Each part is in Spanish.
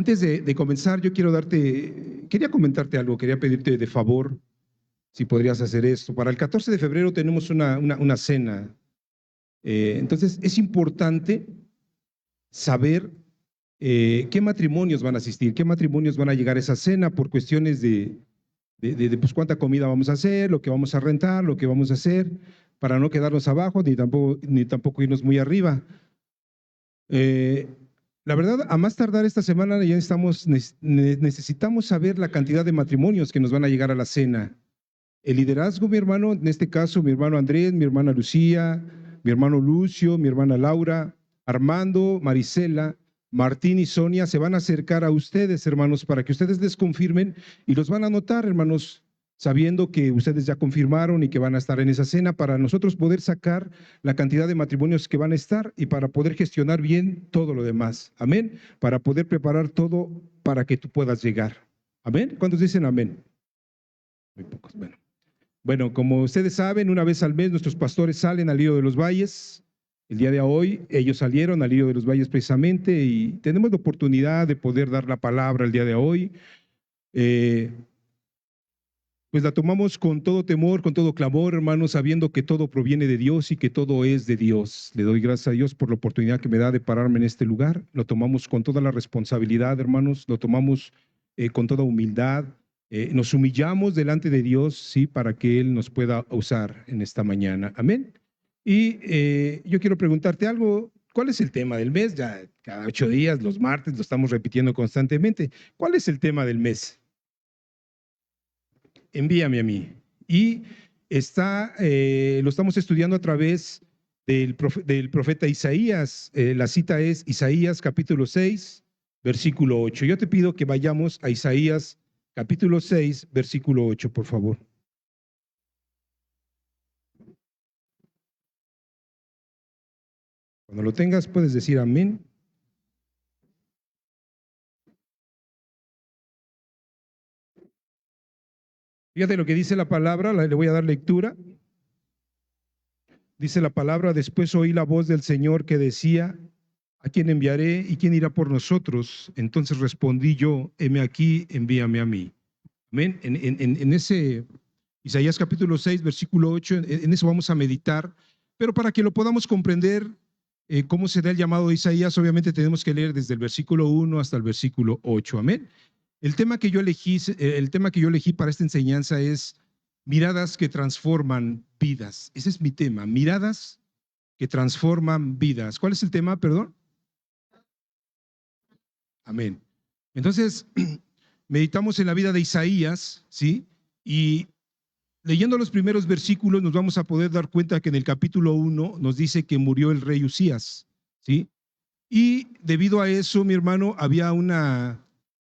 Antes de comenzar, yo quería comentarte algo, quería pedirte de favor si podrías hacer esto. Para el 14 de febrero tenemos una cena. Entonces, es importante saber qué matrimonios van a asistir, qué matrimonios van a llegar a esa cena por cuestiones de pues, cuánta comida vamos a hacer, lo que vamos a rentar, lo que vamos a hacer, para no quedarnos abajo ni tampoco irnos muy arriba. La verdad, a más tardar esta semana ya necesitamos saber la cantidad de matrimonios que nos van a llegar a la cena. El liderazgo, mi hermano, en este caso, mi hermano Andrés, mi hermana Lucía, mi hermano Lucio, mi hermana Laura, Armando, Marisela, Martín y Sonia se van a acercar a ustedes, hermanos, para que ustedes les confirmen y los van a anotar, hermanos, sabiendo que ustedes ya confirmaron y que van a estar en esa cena, para nosotros poder sacar la cantidad de matrimonios que van a estar y para poder gestionar bien todo lo demás. Amén. Para poder preparar todo para que tú puedas llegar. Amén. ¿Cuántos dicen amén? Muy pocos. Bueno, como ustedes saben, una vez al mes nuestros pastores salen al Lío de los Valles. El día de hoy ellos salieron al Lío de los Valles precisamente y tenemos la oportunidad de poder dar la palabra el día de hoy. Pues la tomamos con todo temor, con todo clamor, hermanos, sabiendo que todo proviene de Dios y que todo es de Dios. Le doy gracias a Dios por la oportunidad que me da de pararme en este lugar. Lo tomamos con toda la responsabilidad, hermanos, lo tomamos con toda humildad. Nos humillamos delante de Dios, sí, para que Él nos pueda usar en esta mañana. Amén. Y yo quiero preguntarte algo. ¿Cuál es el tema del mes? Ya cada 8 días, los martes, lo estamos repitiendo constantemente. ¿Cuál es el tema del mes? Envíame a mí. Y lo estamos estudiando a través del profeta Isaías. La cita es Isaías capítulo 6, versículo 8. Yo te pido que vayamos a Isaías capítulo 6, versículo 8, por favor. Cuando lo tengas, puedes decir amén. Fíjate lo que dice la palabra, le voy a dar lectura. Dice la palabra: después oí la voz del Señor que decía: ¿a quién enviaré y quién irá por nosotros? Entonces respondí yo: heme aquí, envíame a mí. Amén. En ese Isaías capítulo 6, versículo 8, en eso vamos a meditar, pero para que lo podamos comprender cómo se da el llamado de Isaías, obviamente tenemos que leer desde el versículo 1 hasta el versículo 8. Amén. El tema que yo elegí para esta enseñanza es miradas que transforman vidas. Ese es mi tema, miradas que transforman vidas. ¿Cuál es el tema, perdón? Amén. Entonces, meditamos en la vida de Isaías, ¿sí? Y leyendo los primeros versículos nos vamos a poder dar cuenta que en el capítulo 1 nos dice que murió el rey Usías, ¿sí? Y debido a eso, mi hermano, había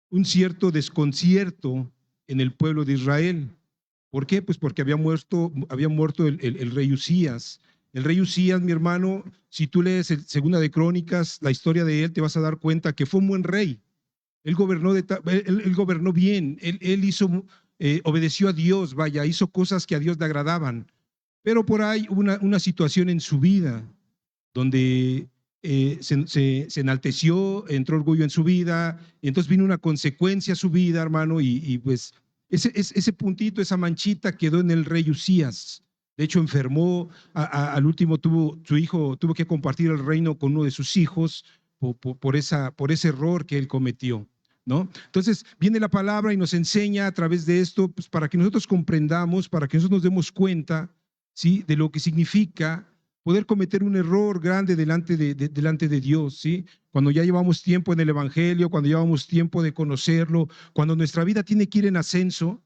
un cierto desconcierto en el pueblo de Israel. ¿Por qué? Pues porque había muerto el rey Usías. El rey Usías, mi hermano, si tú lees Segunda de Crónicas, la historia de él, te vas a dar cuenta que fue un buen rey. Él gobernó bien, él obedeció a Dios, vaya, hizo cosas que a Dios le agradaban. Pero por ahí hubo una situación en su vida donde se enalteció, entró orgullo en su vida, y entonces vino una consecuencia a su vida, hermano, y pues ese puntito, esa manchita quedó en el rey Usías. De hecho, enfermó, al último su hijo tuvo que compartir el reino con uno de sus hijos por ese error que él cometió, ¿no? Entonces viene la palabra y nos enseña a través de esto, pues, para que nosotros comprendamos, para que nosotros nos demos cuenta, ¿sí?, de lo que significa poder cometer un error grande delante de Dios, ¿sí? Cuando ya llevamos tiempo en el Evangelio, cuando llevamos tiempo de conocerlo, cuando nuestra vida tiene que ir en ascenso,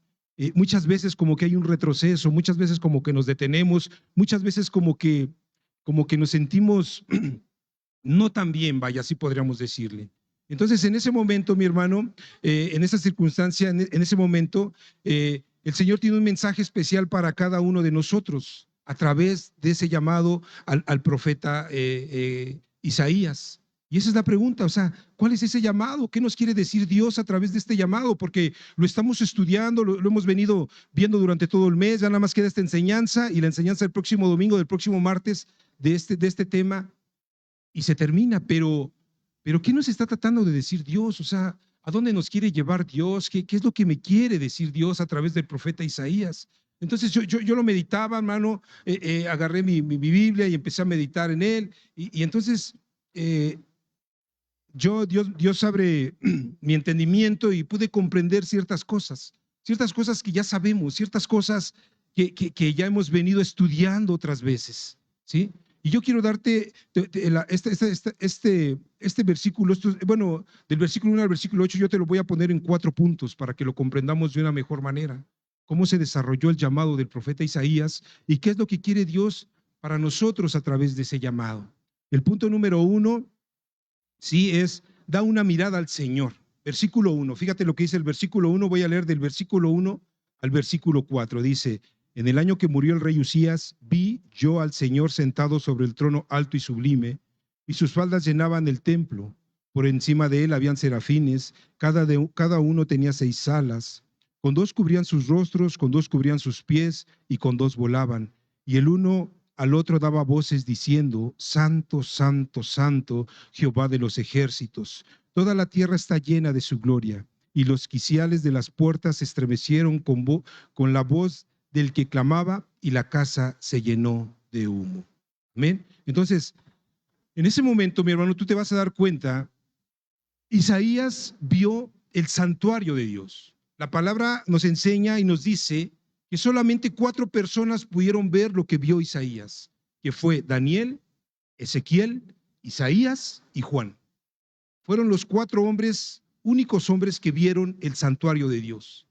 muchas veces como que hay un retroceso, muchas veces como que nos detenemos, muchas veces como que nos sentimos no tan bien, vaya, así podríamos decirle. Entonces, en ese momento, mi hermano, en esa circunstancia, en ese momento, el Señor tiene un mensaje especial para cada uno de nosotros a través de ese llamado al profeta Isaías. Y esa es la pregunta, o sea, ¿cuál es ese llamado? ¿Qué nos quiere decir Dios a través de este llamado? Porque lo estamos estudiando, lo hemos venido viendo durante todo el mes, ya nada más queda esta enseñanza y la enseñanza del próximo domingo, del próximo martes de este tema y se termina, pero ¿qué nos está tratando de decir Dios? O sea, ¿A dónde nos quiere llevar Dios? ¿Qué es lo que me quiere decir Dios a través del profeta Isaías? Entonces yo lo meditaba, hermano, agarré mi Biblia y empecé a meditar en él. Y entonces eh, Dios abre mi entendimiento y pude comprender ciertas cosas que ya sabemos, ciertas cosas que ya hemos venido estudiando otras veces, ¿sí? Y yo quiero darte este versículo, bueno, del versículo 1 al versículo 8, yo te lo voy a poner en 4 puntos para que lo comprendamos de una mejor manera. Cómo se desarrolló el llamado del profeta Isaías y qué es lo que quiere Dios para nosotros a través de ese llamado. El punto número 1, sí, da una mirada al Señor. Versículo 1, fíjate lo que dice el versículo 1, voy a leer del versículo 1 al versículo 4. Dice: en el año que murió el rey Usías, vi yo al Señor sentado sobre el trono alto y sublime, y sus faldas llenaban el templo. Por encima de él habían serafines, cada uno tenía 6 alas. Con 2 cubrían sus rostros, con 2 cubrían sus pies, y con 2 volaban. Y el uno al otro daba voces diciendo: Santo, santo, santo, Jehová de los ejércitos. Toda la tierra está llena de su gloria. Y los quiciales de las puertas se estremecieron con la voz del que clamaba, y la casa se llenó de humo. Amén. Entonces, en ese momento, mi hermano, tú te vas a dar cuenta, Isaías vio el santuario de Dios. La palabra nos enseña y nos dice que solamente 4 personas pudieron ver lo que vio Isaías, que fue Daniel, Ezequiel, Isaías y Juan. Fueron los 4 hombres, únicos hombres que vieron el santuario de Dios.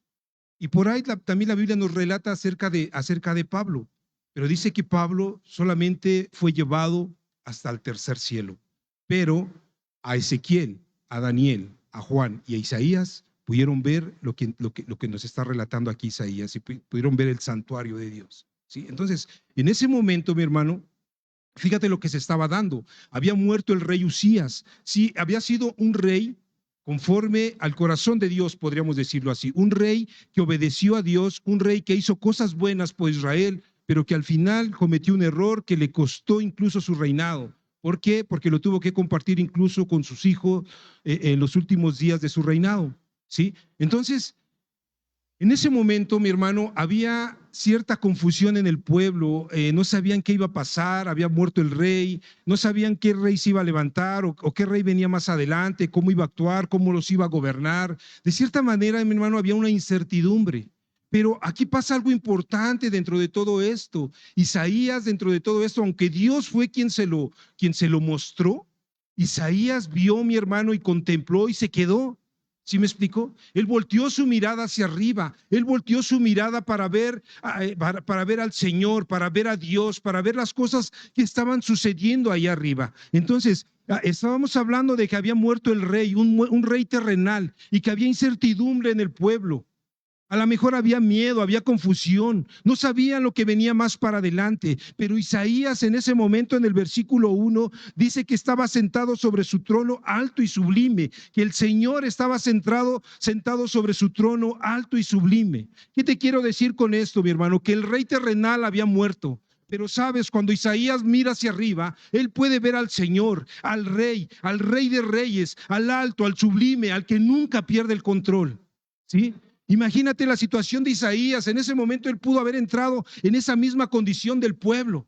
Y por ahí también la Biblia nos relata acerca de Pablo, pero dice que Pablo solamente fue llevado hasta el tercer cielo. Pero a Ezequiel, a Daniel, a Juan y a Isaías pudieron ver lo que nos está relatando aquí Isaías, y pudieron ver el santuario de Dios, ¿sí? Entonces, en ese momento, mi hermano, fíjate lo que se estaba dando. Había muerto el rey Usías. Sí, había sido un rey conforme al corazón de Dios, podríamos decirlo así. Un rey que obedeció a Dios, un rey que hizo cosas buenas por Israel, pero que al final cometió un error que le costó incluso su reinado. ¿Por qué? Porque lo tuvo que compartir incluso con sus hijos en los últimos días de su reinado, ¿sí? Entonces, en ese momento, mi hermano, había cierta confusión en el pueblo, no sabían qué iba a pasar, había muerto el rey, no sabían qué rey se iba a levantar o qué rey venía más adelante, cómo iba a actuar, cómo los iba a gobernar. De cierta manera, mi hermano, había una incertidumbre. Pero aquí pasa algo importante dentro de todo esto. Isaías, dentro de todo esto, aunque Dios fue quien se lo mostró, Isaías vio, mi hermano, y contempló y se quedó. ¿Sí me explico? Él volteó su mirada hacia arriba, él volteó su mirada para ver al Señor, para ver a Dios, para ver las cosas que estaban sucediendo ahí arriba. Entonces, estábamos hablando de que había muerto el rey, un rey terrenal, y que había incertidumbre en el pueblo. A lo mejor había miedo, había confusión, no sabían lo que venía más para adelante, pero Isaías en ese momento, en el versículo 1, dice que estaba sentado sobre su trono alto y sublime, que el Señor estaba sentado sobre su trono alto y sublime. ¿Qué te quiero decir con esto, mi hermano? Que el rey terrenal había muerto. Pero sabes, cuando Isaías mira hacia arriba, él puede ver al Señor, al rey de reyes, al alto, al sublime, al que nunca pierde el control. ¿Sí? Imagínate la situación de Isaías. En ese momento él pudo haber entrado en esa misma condición del pueblo.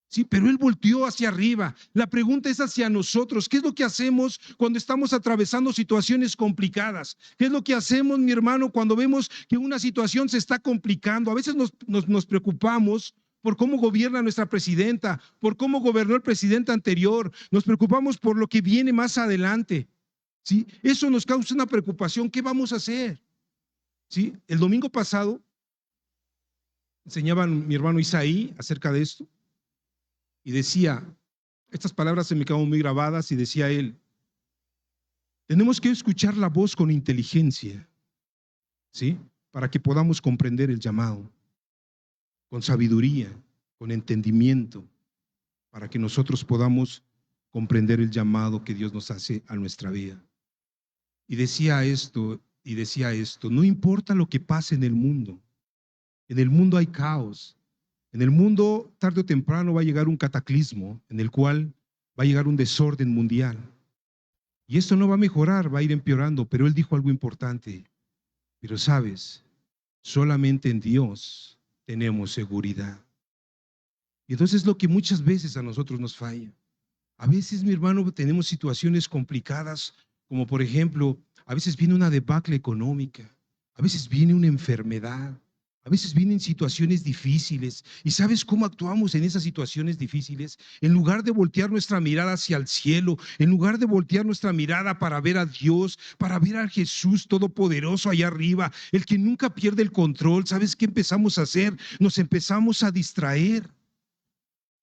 Sí, pero él volteó hacia arriba. La pregunta es hacia nosotros. ¿Qué es lo que hacemos cuando estamos atravesando situaciones complicadas? ¿Qué es lo que hacemos, mi hermano, cuando vemos que una situación se está complicando? A veces nos preocupamos por cómo gobierna nuestra presidenta, por cómo gobernó el presidente anterior. Nos preocupamos por lo que viene más adelante. ¿Sí? Eso nos causa una preocupación. ¿Qué vamos a hacer? ¿Sí? El domingo pasado enseñaba mi hermano Isaí acerca de esto y decía, estas palabras se me quedaron muy grabadas, y decía él: tenemos que escuchar la voz con inteligencia, ¿sí? Para que podamos comprender el llamado, con sabiduría, con entendimiento, para que nosotros podamos comprender el llamado que Dios nos hace a nuestra vida. Y decía esto, no importa lo que pase en el mundo hay caos, en el mundo tarde o temprano va a llegar un cataclismo en el cual va a llegar un desorden mundial. Y esto no va a mejorar, va a ir empeorando, pero él dijo algo importante. Pero sabes, solamente en Dios tenemos seguridad. Y entonces es lo que muchas veces a nosotros nos falla. A veces, mi hermano, tenemos situaciones complicadas, como por ejemplo, a veces viene una debacle económica, a veces viene una enfermedad, a veces vienen situaciones difíciles. ¿Y sabes cómo actuamos en esas situaciones difíciles? En lugar de voltear nuestra mirada hacia el cielo, en lugar de voltear nuestra mirada para ver a Dios, para ver a Jesús Todopoderoso allá arriba, el que nunca pierde el control, ¿sabes qué empezamos a hacer? Nos empezamos a distraer.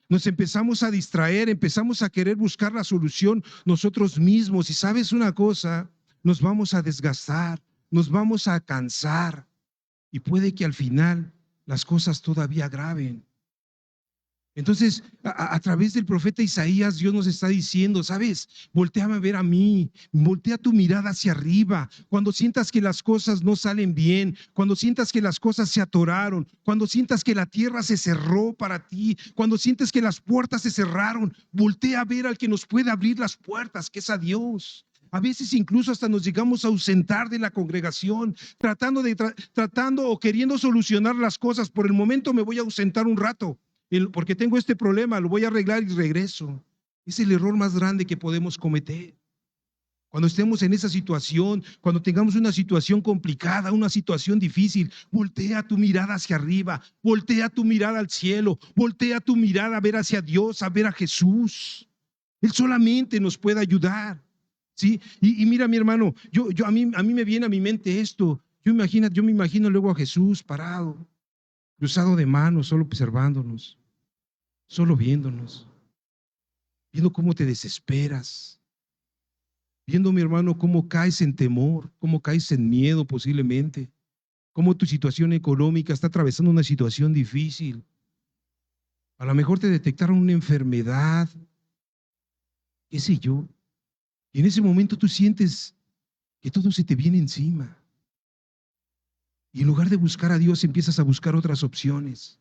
Nos empezamos a distraer, empezamos a querer buscar la solución nosotros mismos. Y sabes una cosa, nos vamos a desgastar, nos vamos a cansar y puede que al final las cosas todavía agraven. Entonces, a través del profeta Isaías, Dios nos está diciendo, ¿sabes? Voltéame a ver a mí, voltea tu mirada hacia arriba. Cuando sientas que las cosas no salen bien, cuando sientas que las cosas se atoraron, cuando sientas que la tierra se cerró para ti, cuando sientes que las puertas se cerraron, voltea a ver al que nos puede abrir las puertas, que es a Dios. A veces incluso hasta nos llegamos a ausentar de la congregación, tratando o queriendo solucionar las cosas. Por el momento me voy a ausentar un rato porque tengo este problema, lo voy a arreglar y regreso. Es el error más grande que podemos cometer. Cuando estemos en esa situación, cuando tengamos una situación complicada, una situación difícil, voltea tu mirada hacia arriba, voltea tu mirada al cielo, voltea tu mirada a ver hacia Dios, a ver a Jesús. Él solamente nos puede ayudar. ¿Sí? Y mira, mi hermano, a mí me viene a mi mente esto. Yo me imagino luego a Jesús parado, cruzado de manos, solo observándonos, solo viéndonos, viendo cómo te desesperas, viendo, mi hermano, cómo caes en temor, cómo caes en miedo posiblemente, cómo tu situación económica está atravesando una situación difícil. A lo mejor te detectaron una enfermedad, qué sé yo, y en ese momento tú sientes que todo se te viene encima. Y en lugar de buscar a Dios, empiezas a buscar otras opciones.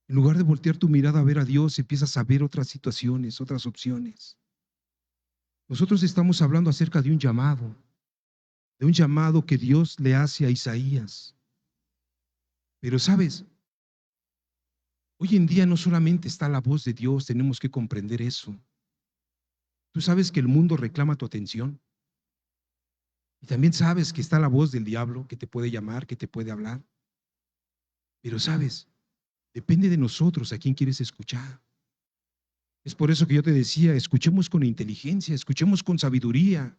En lugar de voltear tu mirada a ver a Dios, empiezas a ver otras situaciones, otras opciones. Nosotros estamos hablando acerca de un llamado que Dios le hace a Isaías. Pero sabes, hoy en día no solamente está la voz de Dios, tenemos que comprender eso. Tú sabes que el mundo reclama tu atención. Y también sabes que está la voz del diablo que te puede llamar, que te puede hablar. Pero sabes, depende de nosotros a quién quieres escuchar. Es por eso que yo te decía, escuchemos con inteligencia, escuchemos con sabiduría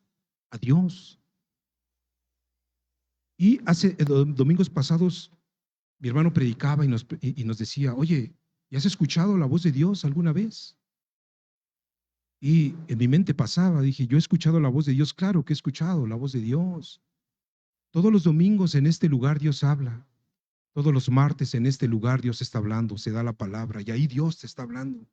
a Dios. Y hace domingos pasados, mi hermano predicaba y nos decía, oye, ¿ya has escuchado la voz de Dios alguna vez? Y en mi mente pasaba, dije, yo he escuchado la voz de Dios, claro que he escuchado la voz de Dios. Todos los domingos en este lugar Dios habla. Todos los martes en este lugar Dios está hablando, se da la palabra y ahí Dios te está hablando.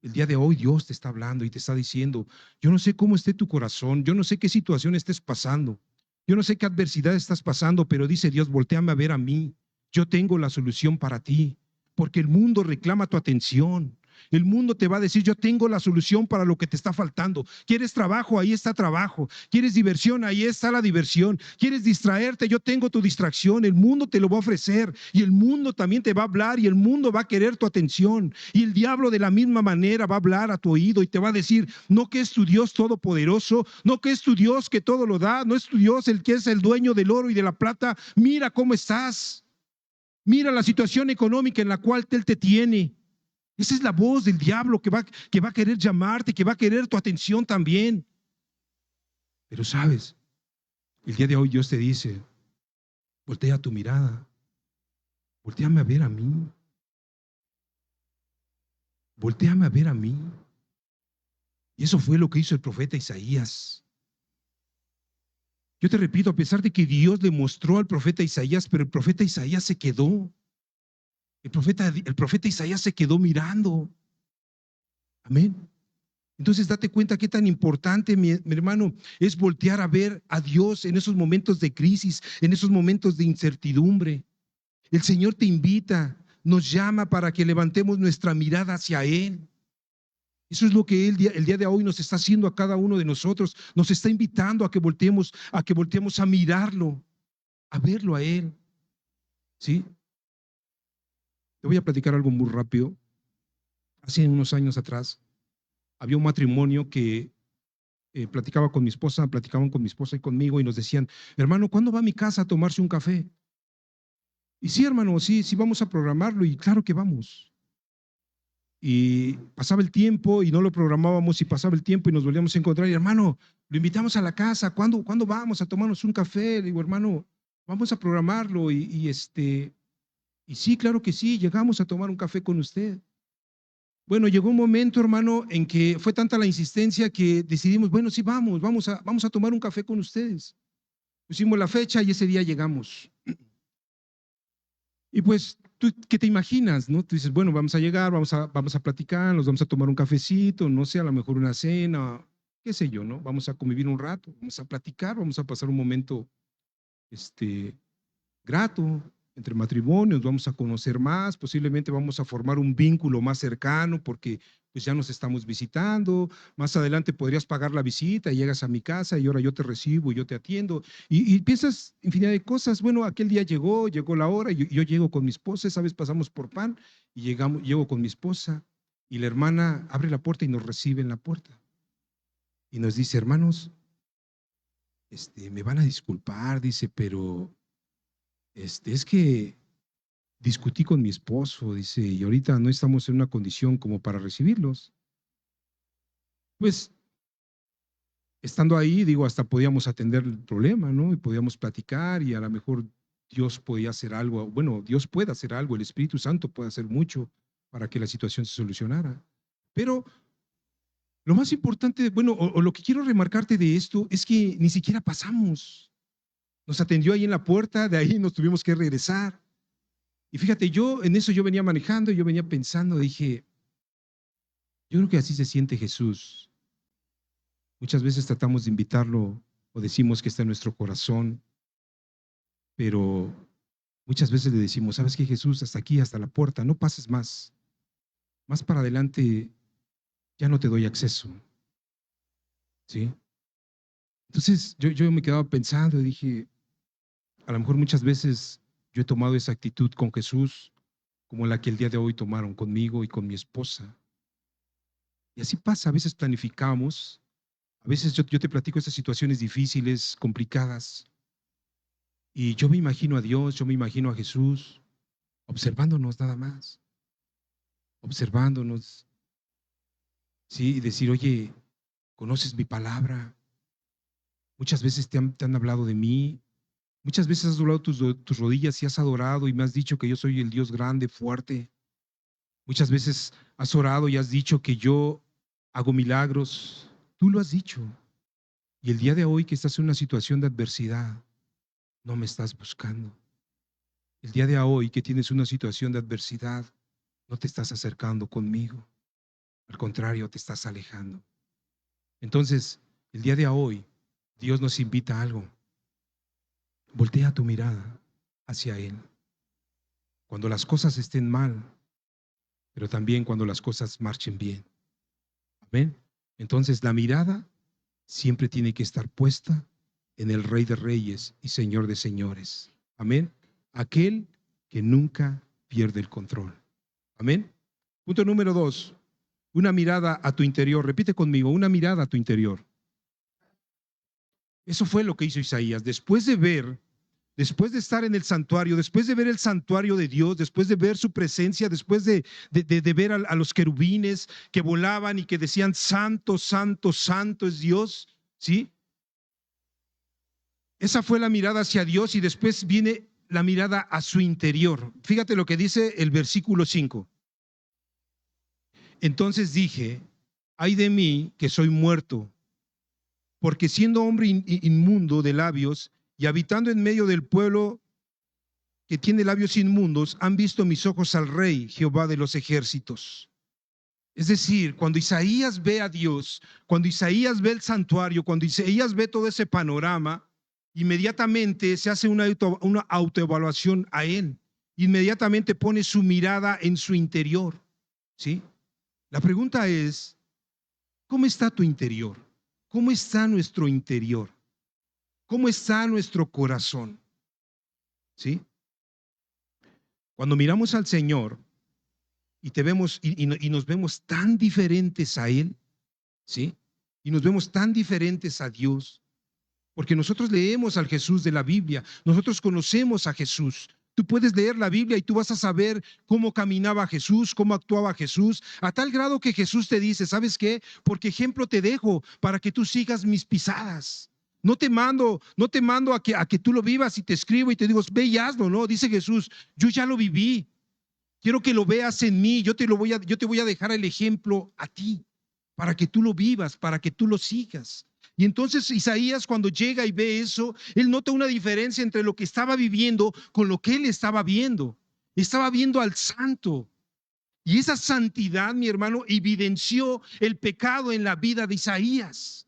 El día de hoy Dios te está hablando y te está diciendo, yo no sé cómo esté tu corazón, yo no sé qué situación estés pasando, yo no sé qué adversidad estás pasando, pero dice Dios, voltéame a ver a mí, yo tengo la solución para ti, porque el mundo reclama tu atención. El mundo te va a decir, yo tengo la solución para lo que te está faltando. ¿Quieres trabajo? Ahí está trabajo. ¿Quieres diversión? Ahí está la diversión. ¿Quieres distraerte? Yo tengo tu distracción. El mundo te lo va a ofrecer y el mundo también te va a hablar y el mundo va a querer tu atención. Y el diablo de la misma manera va a hablar a tu oído y te va a decir, no que es tu Dios todopoderoso, no que es tu Dios que todo lo da, no es tu Dios el que es el dueño del oro y de la plata. Mira cómo estás. Mira la situación económica en la cual Él te tiene. Esa es la voz del diablo que va a querer llamarte, que va a querer tu atención también. Pero sabes, el día de hoy Dios te dice, voltea tu mirada, volteame a ver a mí, volteame a ver a mí. Y eso fue lo que hizo el profeta Isaías. Yo te repito, a pesar de que Dios le mostró al profeta Isaías, pero el profeta Isaías se quedó. El profeta Isaías se quedó mirando. Amén. Entonces date cuenta qué tan importante, mi hermano, es voltear a ver a Dios en esos momentos de crisis, en esos momentos de incertidumbre. El Señor te invita, nos llama para que levantemos nuestra mirada hacia Él. Eso es lo que el día de hoy nos está haciendo a cada uno de nosotros. Nos está invitando a que volteemos a mirarlo, a verlo a Él. ¿Sí? Te voy a platicar algo muy rápido. Hace unos años atrás había un matrimonio que platicaban con mi esposa y conmigo y nos decían, hermano, ¿cuándo va a mi casa a tomarse un café? Y sí, hermano, sí vamos a programarlo y claro que vamos. Y pasaba el tiempo y no lo programábamos y pasaba el tiempo y nos volvíamos a encontrar y hermano, lo invitamos a la casa, ¿cuándo vamos a tomarnos un café? Le digo, hermano, vamos a programarlo y sí, claro que sí, llegamos a tomar un café con usted. Bueno, llegó un momento, hermano, en que fue tanta la insistencia que decidimos, bueno, sí, vamos a tomar un café con ustedes. Pusimos la fecha y ese día llegamos. Y pues, ¿tú qué te imaginas, no? Tú dices, bueno, vamos a llegar, vamos a platicar, nos vamos a tomar un cafecito, no sé, a lo mejor una cena, qué sé yo, ¿no? Vamos a convivir un rato, vamos a platicar, vamos a pasar un momento, grato entre matrimonios, vamos a conocer más, posiblemente vamos a formar un vínculo más cercano porque pues ya nos estamos visitando, más adelante podrías pagar la visita y llegas a mi casa y ahora yo te recibo y yo te atiendo y piensas infinidad de cosas, bueno, aquel día llegó la hora y yo llego con mi esposa, esa vez pasamos por pan y llego con mi esposa y la hermana abre la puerta y nos recibe en la puerta y nos dice, hermanos, me van a disculpar, dice, pero es que discutí con mi esposo, dice, y ahorita no estamos en una condición como para recibirlos. Pues, estando ahí, digo, hasta podíamos atender el problema, ¿no? Y podíamos platicar y a lo mejor Dios podía hacer algo, bueno, Dios puede hacer algo, el Espíritu Santo puede hacer mucho para que la situación se solucionara. Pero lo más importante, bueno, o lo que quiero remarcarte de esto es que ni siquiera pasamos. Nos atendió ahí en la puerta, de ahí nos tuvimos que regresar. Y fíjate, en eso yo venía manejando, yo venía pensando, dije, yo creo que así se siente Jesús. Muchas veces tratamos de invitarlo o decimos que está en nuestro corazón, pero muchas veces le decimos, ¿sabes qué, Jesús? Hasta aquí, hasta la puerta, no pases más. Más para adelante ya no te doy acceso. ¿Sí? Entonces yo me quedaba pensando y dije, a lo mejor muchas veces yo he tomado esa actitud con Jesús como la que el día de hoy tomaron conmigo y con mi esposa. Y así pasa, a veces planificamos, a veces yo te platico estas situaciones difíciles, complicadas, y yo me imagino a Dios, yo me imagino a Jesús observándonos nada más, observándonos, ¿sí? Y decir, oye, conoces mi palabra, muchas veces te han hablado de mí, muchas veces has doblado tus rodillas y has adorado y me has dicho que yo soy el Dios grande, fuerte. Muchas veces has orado y has dicho que yo hago milagros. Tú lo has dicho. Y el día de hoy que estás en una situación de adversidad, no me estás buscando. El día de hoy que tienes una situación de adversidad, no te estás acercando conmigo. Al contrario, te estás alejando. Entonces, el día de hoy, Dios nos invita a algo. Voltea tu mirada hacia Él. Cuando las cosas estén mal, pero también cuando las cosas marchen bien. Amén. Entonces, la mirada siempre tiene que estar puesta en el Rey de Reyes y Señor de Señores. Amén. Aquel que nunca pierde el control. Amén. Punto número 2. Una mirada a tu interior. Repite conmigo, una mirada a tu interior. Eso fue lo que hizo Isaías. Después de estar en el santuario, después de ver el santuario de Dios, después de ver su presencia, después de ver a los querubines que volaban y que decían, santo, santo, santo es Dios, ¿sí? Esa fue la mirada hacia Dios y después viene la mirada a su interior. Fíjate lo que dice el versículo 5. Entonces dije, ay de mí que soy muerto, porque siendo hombre inmundo de labios y habitando en medio del pueblo que tiene labios inmundos, han visto mis ojos al Rey, Jehová de los ejércitos. Es decir, cuando Isaías ve a Dios, cuando Isaías ve el santuario, cuando Isaías ve todo ese panorama, inmediatamente se hace una autoevaluación a él. Inmediatamente pone su mirada en su interior, ¿sí? La pregunta es, ¿Cómo está tu interior? ¿Cómo está nuestro interior? ¿Cómo está nuestro corazón? ¿Sí? Cuando miramos al Señor y te vemos y nos vemos tan diferentes a Él, ¿sí? Y nos vemos tan diferentes a Dios, porque nosotros leemos al Jesús de la Biblia, nosotros conocemos a Jesús. Tú puedes leer la Biblia y tú vas a saber cómo caminaba Jesús, cómo actuaba Jesús, a tal grado que Jesús te dice, ¿sabes qué? Porque ejemplo te dejo para que tú sigas mis pisadas. No te mando a que tú lo vivas y te escribo y te digo, ve y hazlo, no, dice Jesús, yo ya lo viví. Quiero que lo veas en mí, yo te voy a dejar el ejemplo a ti, para que tú lo vivas, para que tú lo sigas. Y entonces Isaías, cuando llega y ve eso, él nota una diferencia entre lo que estaba viviendo con lo que él estaba viendo. Estaba viendo al santo. Y esa santidad, mi hermano, evidenció el pecado en la vida de Isaías.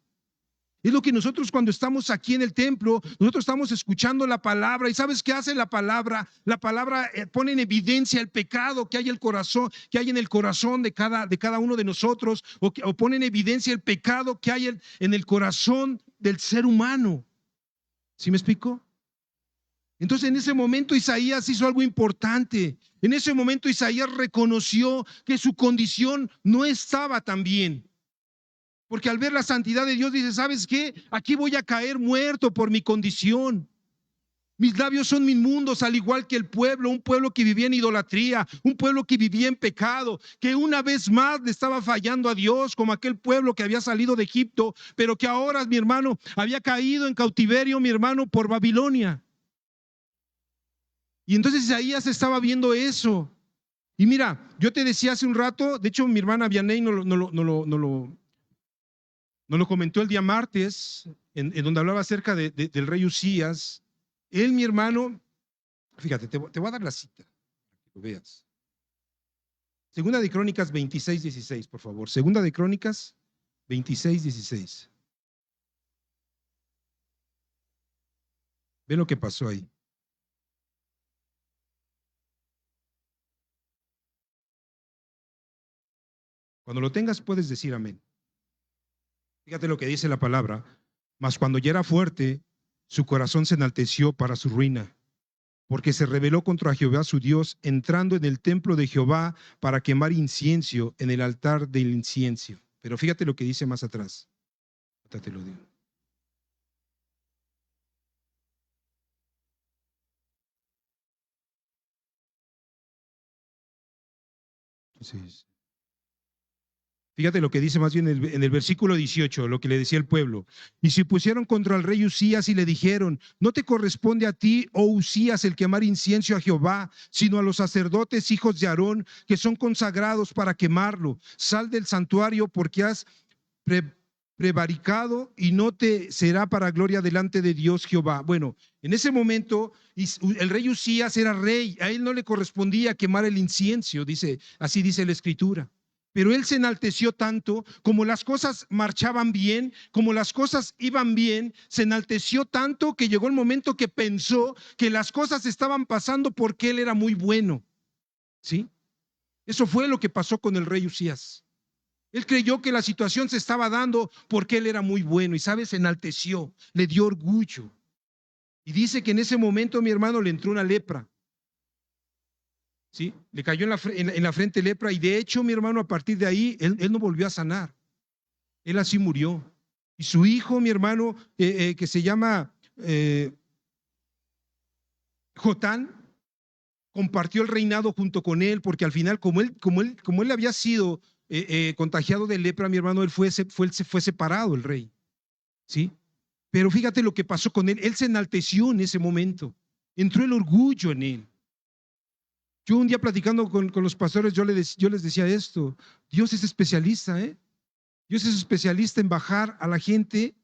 Es lo que nosotros cuando estamos aquí en el templo, nosotros estamos escuchando la palabra. ¿Y sabes qué hace la palabra? La palabra pone en evidencia el pecado que hay en el corazón de cada uno de nosotros, o pone en evidencia el pecado que hay en el corazón del ser humano. ¿Sí me explico? Entonces en ese momento Isaías hizo algo importante. En ese momento Isaías reconoció que su condición no estaba tan bien. Porque al ver la santidad de Dios dice, ¿sabes qué? Aquí voy a caer muerto por mi condición. Mis labios son inmundos, al igual que el pueblo, un pueblo que vivía en idolatría, un pueblo que vivía en pecado, que una vez más le estaba fallando a Dios, como aquel pueblo que había salido de Egipto, pero que ahora, mi hermano, había caído en cautiverio, mi hermano, por Babilonia. Y entonces Isaías estaba viendo eso. Y mira, yo te decía hace un rato, de hecho mi hermana Vianey nos lo comentó el día martes, en donde hablaba acerca del rey Usías. Él, mi hermano, fíjate, te voy a dar la cita, para que lo veas. Segunda de Crónicas 26:16, por favor. Segunda de Crónicas 26:16. Ve lo que pasó ahí. Cuando lo tengas puedes decir amén. Fíjate lo que dice la palabra. Mas cuando ya era fuerte, su corazón se enalteció para su ruina, porque se rebeló contra Jehová su Dios, entrando en el templo de Jehová para quemar incienso en el altar del incienso. Pero fíjate lo que dice más atrás. Te lo digo. Sí. Fíjate lo que dice más bien en el versículo 18, lo que le decía el pueblo. Y se pusieron contra el rey Usías y le dijeron, no te corresponde a ti, oh Usías, el quemar incienso a Jehová, sino a los sacerdotes hijos de Aarón, que son consagrados para quemarlo. Sal del santuario porque has prevaricado y no te será para gloria delante de Dios Jehová. Bueno, en ese momento el rey Usías era rey, a él no le correspondía quemar el incienso, así dice la escritura. Pero él se enalteció tanto, como las cosas marchaban bien, como las cosas iban bien, se enalteció tanto que llegó el momento que pensó que las cosas estaban pasando porque él era muy bueno. ¿Sí? Eso fue lo que pasó con el rey Usías. Él creyó que la situación se estaba dando porque él era muy bueno y, ¿sabes? Se enalteció, le dio orgullo. Y dice que en ese momento, mi hermano, le entró una lepra. ¿Sí? Le cayó en la frente lepra y de hecho, mi hermano, a partir de ahí, él no volvió a sanar. Él así murió. Y su hijo, mi hermano, que se llama Jotán, compartió el reinado junto con él, porque al final, como él había sido contagiado de lepra, mi hermano, él fue separado, el rey. ¿Sí? Pero fíjate lo que pasó con él. Él se enalteció en ese momento. Entró el orgullo en él. Yo un día platicando con los pastores, yo les decía esto: Dios es especialista, Dios es especialista en bajar a la gente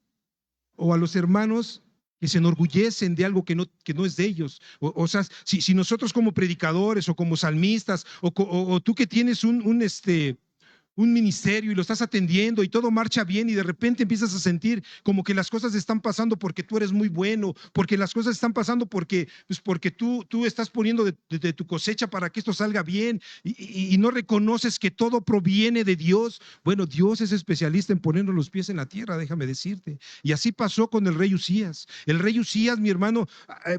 o a los hermanos que se enorgullecen de algo que no es de ellos. O sea, si nosotros como predicadores o como salmistas o tú que tienes un ministerio y lo estás atendiendo y todo marcha bien y de repente empiezas a sentir como que las cosas están pasando porque tú eres muy bueno, porque las cosas están pasando porque, pues porque tú estás poniendo de tu cosecha para que esto salga bien y no reconoces que todo proviene de Dios. Bueno, Dios es especialista en ponernos los pies en la tierra, déjame decirte. Y así pasó con el rey Usías. El rey Usías, mi hermano,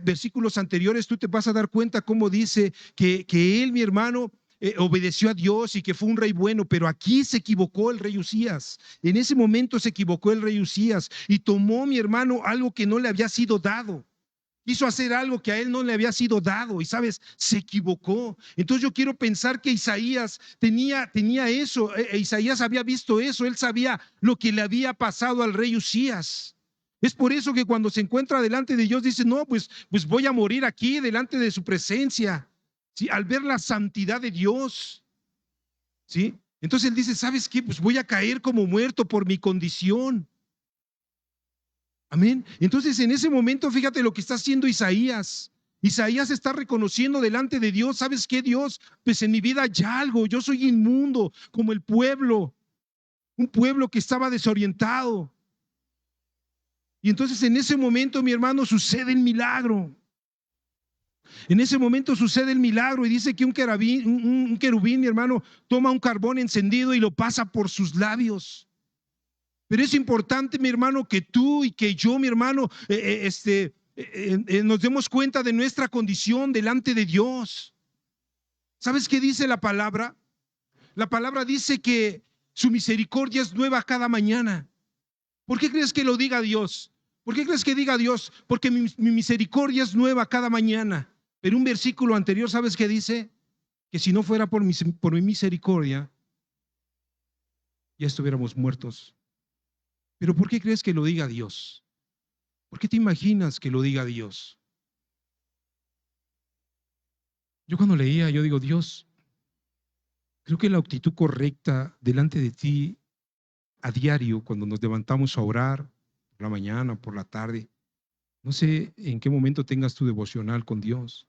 versículos anteriores, tú te vas a dar cuenta cómo dice que él, mi hermano, obedeció a Dios y que fue un rey bueno, pero aquí se equivocó el rey Usías. En ese momento se equivocó el rey Usías y tomó, mi hermano, algo que no le había sido dado. Quiso hacer algo que a él no le había sido dado y, ¿sabes? Se equivocó. Entonces yo quiero pensar que Isaías tenía eso. Isaías había visto eso. Él sabía lo que le había pasado al rey Usías. Es por eso que cuando se encuentra delante de Dios dice, no, pues voy a morir aquí delante de su presencia. ¿Sí? Al ver la santidad de Dios. ¿Sí? Entonces él dice, ¿sabes qué? Pues voy a caer como muerto por mi condición. Amén. Entonces en ese momento fíjate lo que está haciendo Isaías. Isaías está reconociendo delante de Dios, ¿sabes qué, Dios? Pues en mi vida hay algo, yo soy inmundo como el pueblo, un pueblo que estaba desorientado. Y entonces en ese momento, mi hermano, sucede el milagro. En ese momento sucede el milagro y dice que un querubín, mi hermano, toma un carbón encendido y lo pasa por sus labios. Pero es importante, mi hermano, que tú y que yo, mi hermano, nos demos cuenta de nuestra condición delante de Dios. ¿Sabes qué dice la palabra? La palabra dice que su misericordia es nueva cada mañana. ¿Por qué crees que lo diga Dios? ¿Por qué crees que diga Dios? Porque mi misericordia es nueva cada mañana. Pero un versículo anterior, ¿sabes qué dice? Que si no fuera por mi misericordia, ya estuviéramos muertos. Pero ¿por qué crees que lo diga Dios? ¿Por qué te imaginas que lo diga Dios? Yo cuando leía, yo digo, Dios, creo que la actitud correcta delante de ti a diario, cuando nos levantamos a orar, por la mañana, por la tarde, no sé en qué momento tengas tu devocional con Dios.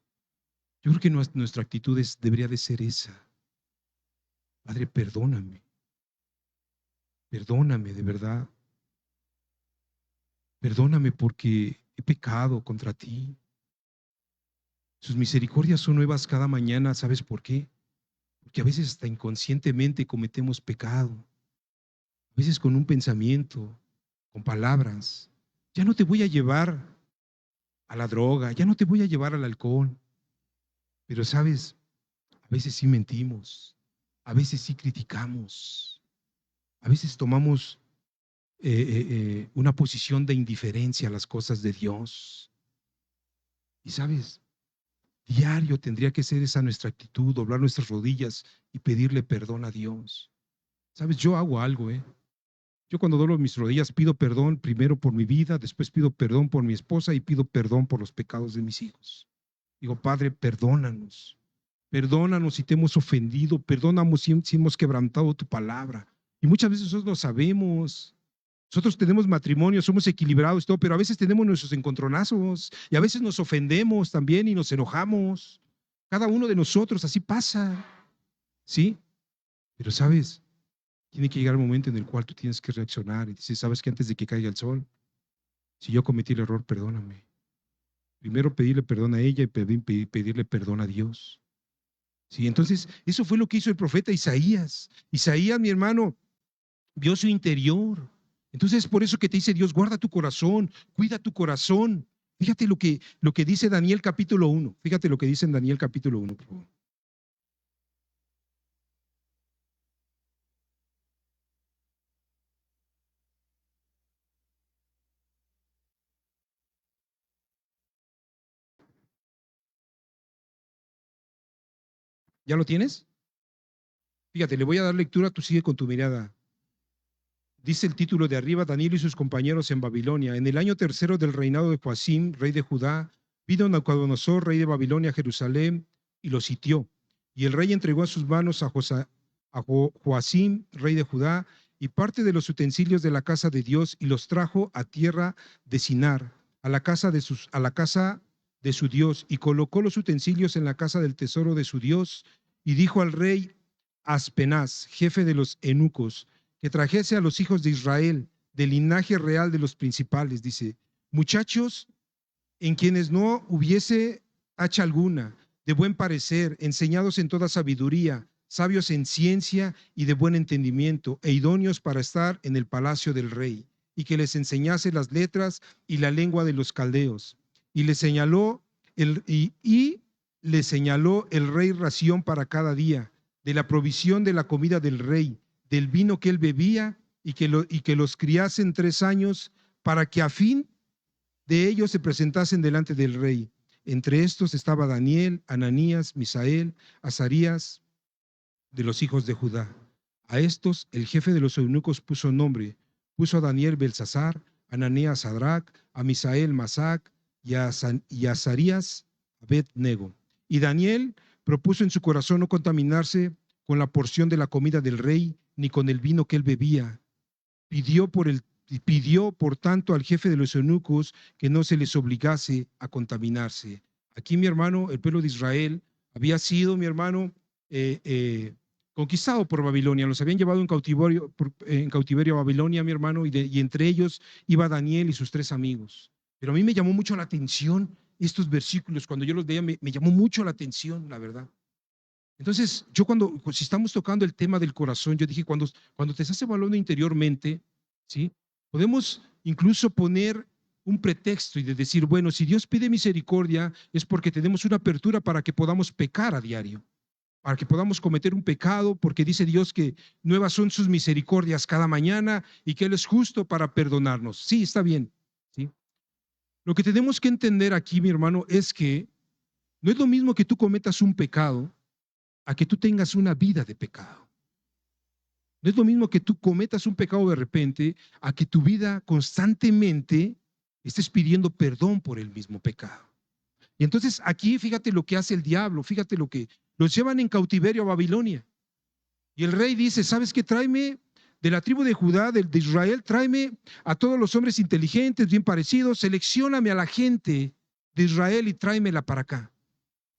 Yo creo que nuestra actitud debería de ser esa. Padre, perdóname. Perdóname de verdad. Perdóname porque he pecado contra ti. Sus misericordias son nuevas cada mañana. ¿Sabes por qué? Porque a veces hasta inconscientemente cometemos pecado. A veces con un pensamiento, con palabras. Ya no te voy a llevar a la droga, ya no te voy a llevar al alcohol. Pero sabes, a veces sí mentimos, a veces sí criticamos, a veces tomamos una posición de indiferencia a las cosas de Dios. Y sabes, diario tendría que ser esa nuestra actitud, doblar nuestras rodillas y pedirle perdón a Dios. Sabes, yo hago algo, Yo cuando doblo mis rodillas pido perdón primero por mi vida, después pido perdón por mi esposa y pido perdón por los pecados de mis hijos. Digo, Padre, perdónanos. Perdónanos si te hemos ofendido, perdónanos si hemos quebrantado tu palabra. Y muchas veces nosotros lo sabemos. Nosotros tenemos matrimonio, somos equilibrados, todo, pero a veces tenemos nuestros encontronazos y a veces nos ofendemos también y nos enojamos. Cada uno de nosotros, así pasa. ¿Sí? Pero sabes, tiene que llegar el momento en el cual tú tienes que reaccionar y dices, ¿sabes que antes de que caiga el sol, si yo cometí el error, perdóname? Primero pedirle perdón a ella y pedirle perdón a Dios. Sí, entonces eso fue lo que hizo el profeta Isaías. Isaías, mi hermano, vio su interior. Entonces por eso que te dice Dios, guarda tu corazón, cuida tu corazón. Fíjate lo que dice Daniel capítulo 1. Fíjate lo que dice en Daniel capítulo 1, por favor. ¿Ya lo tienes? Fíjate, le voy a dar lectura, tú sigue con tu mirada. Dice el título de arriba, Daniel y sus compañeros en Babilonia. En el año tercero del reinado de Joacim, rey de Judá, vino Nabucodonosor, rey de Babilonia, a Jerusalén y lo sitió. Y el rey entregó a sus manos a Joacim, rey de Judá, y parte de los utensilios de la casa de Dios y los trajo a tierra de Sinar, a la casa de su Dios, y colocó los utensilios en la casa del tesoro de su Dios, y dijo al rey, Aspenaz, jefe de los eunucos, que trajese a los hijos de Israel del linaje real de los principales, dice, muchachos en quienes no hubiese hacha alguna, de buen parecer, enseñados en toda sabiduría, sabios en ciencia y de buen entendimiento, e idóneos para estar en el palacio del rey, y que les enseñase las letras y la lengua de los caldeos. Y le señaló el rey ración para cada día, de la provisión de la comida del rey, del vino que él bebía, y que los criasen 3 años, para que a fin de ellos se presentasen delante del rey. Entre estos estaba Daniel, Ananías, Misael, Azarías, de los hijos de Judá. A estos el jefe de los eunucos puso nombre. Puso a Daniel Belsasar, a Ananías Sadrac, a Misael Masac y a Azarías Abed-nego. Y Daniel propuso en su corazón no contaminarse con la porción de la comida del rey, ni con el vino que él bebía. Pidió por tanto al jefe de los eunucos que no se les obligase a contaminarse. Aquí, mi hermano, el pueblo de Israel había sido, mi hermano, conquistado por Babilonia. Los habían llevado en cautiverio a Babilonia, mi hermano, y entre ellos iba Daniel y sus 3 amigos. Pero a mí me llamó mucho la atención estos versículos. Cuando yo los veía, me llamó mucho la atención, la verdad. Entonces, yo si estamos tocando el tema del corazón, yo dije, cuando te estás evaluando interiormente, ¿sí? Podemos incluso poner un pretexto y de decir, bueno, si Dios pide misericordia es porque tenemos una apertura para que podamos pecar a diario, para que podamos cometer un pecado, porque dice Dios que nuevas son sus misericordias cada mañana y que Él es justo para perdonarnos. Sí, está bien, ¿sí? Lo que tenemos que entender aquí, mi hermano, es que no es lo mismo que tú cometas un pecado a que tú tengas una vida de pecado. No es lo mismo que tú cometas un pecado de repente a que tu vida constantemente estés pidiendo perdón por el mismo pecado. Y entonces aquí fíjate lo que hace el diablo, fíjate lo que los llevan en cautiverio a Babilonia. Y el rey dice, ¿sabes qué? Tráeme de la tribu de Judá, de Israel, tráeme a todos los hombres inteligentes, bien parecidos, seleccióname a la gente de Israel y tráemela para acá.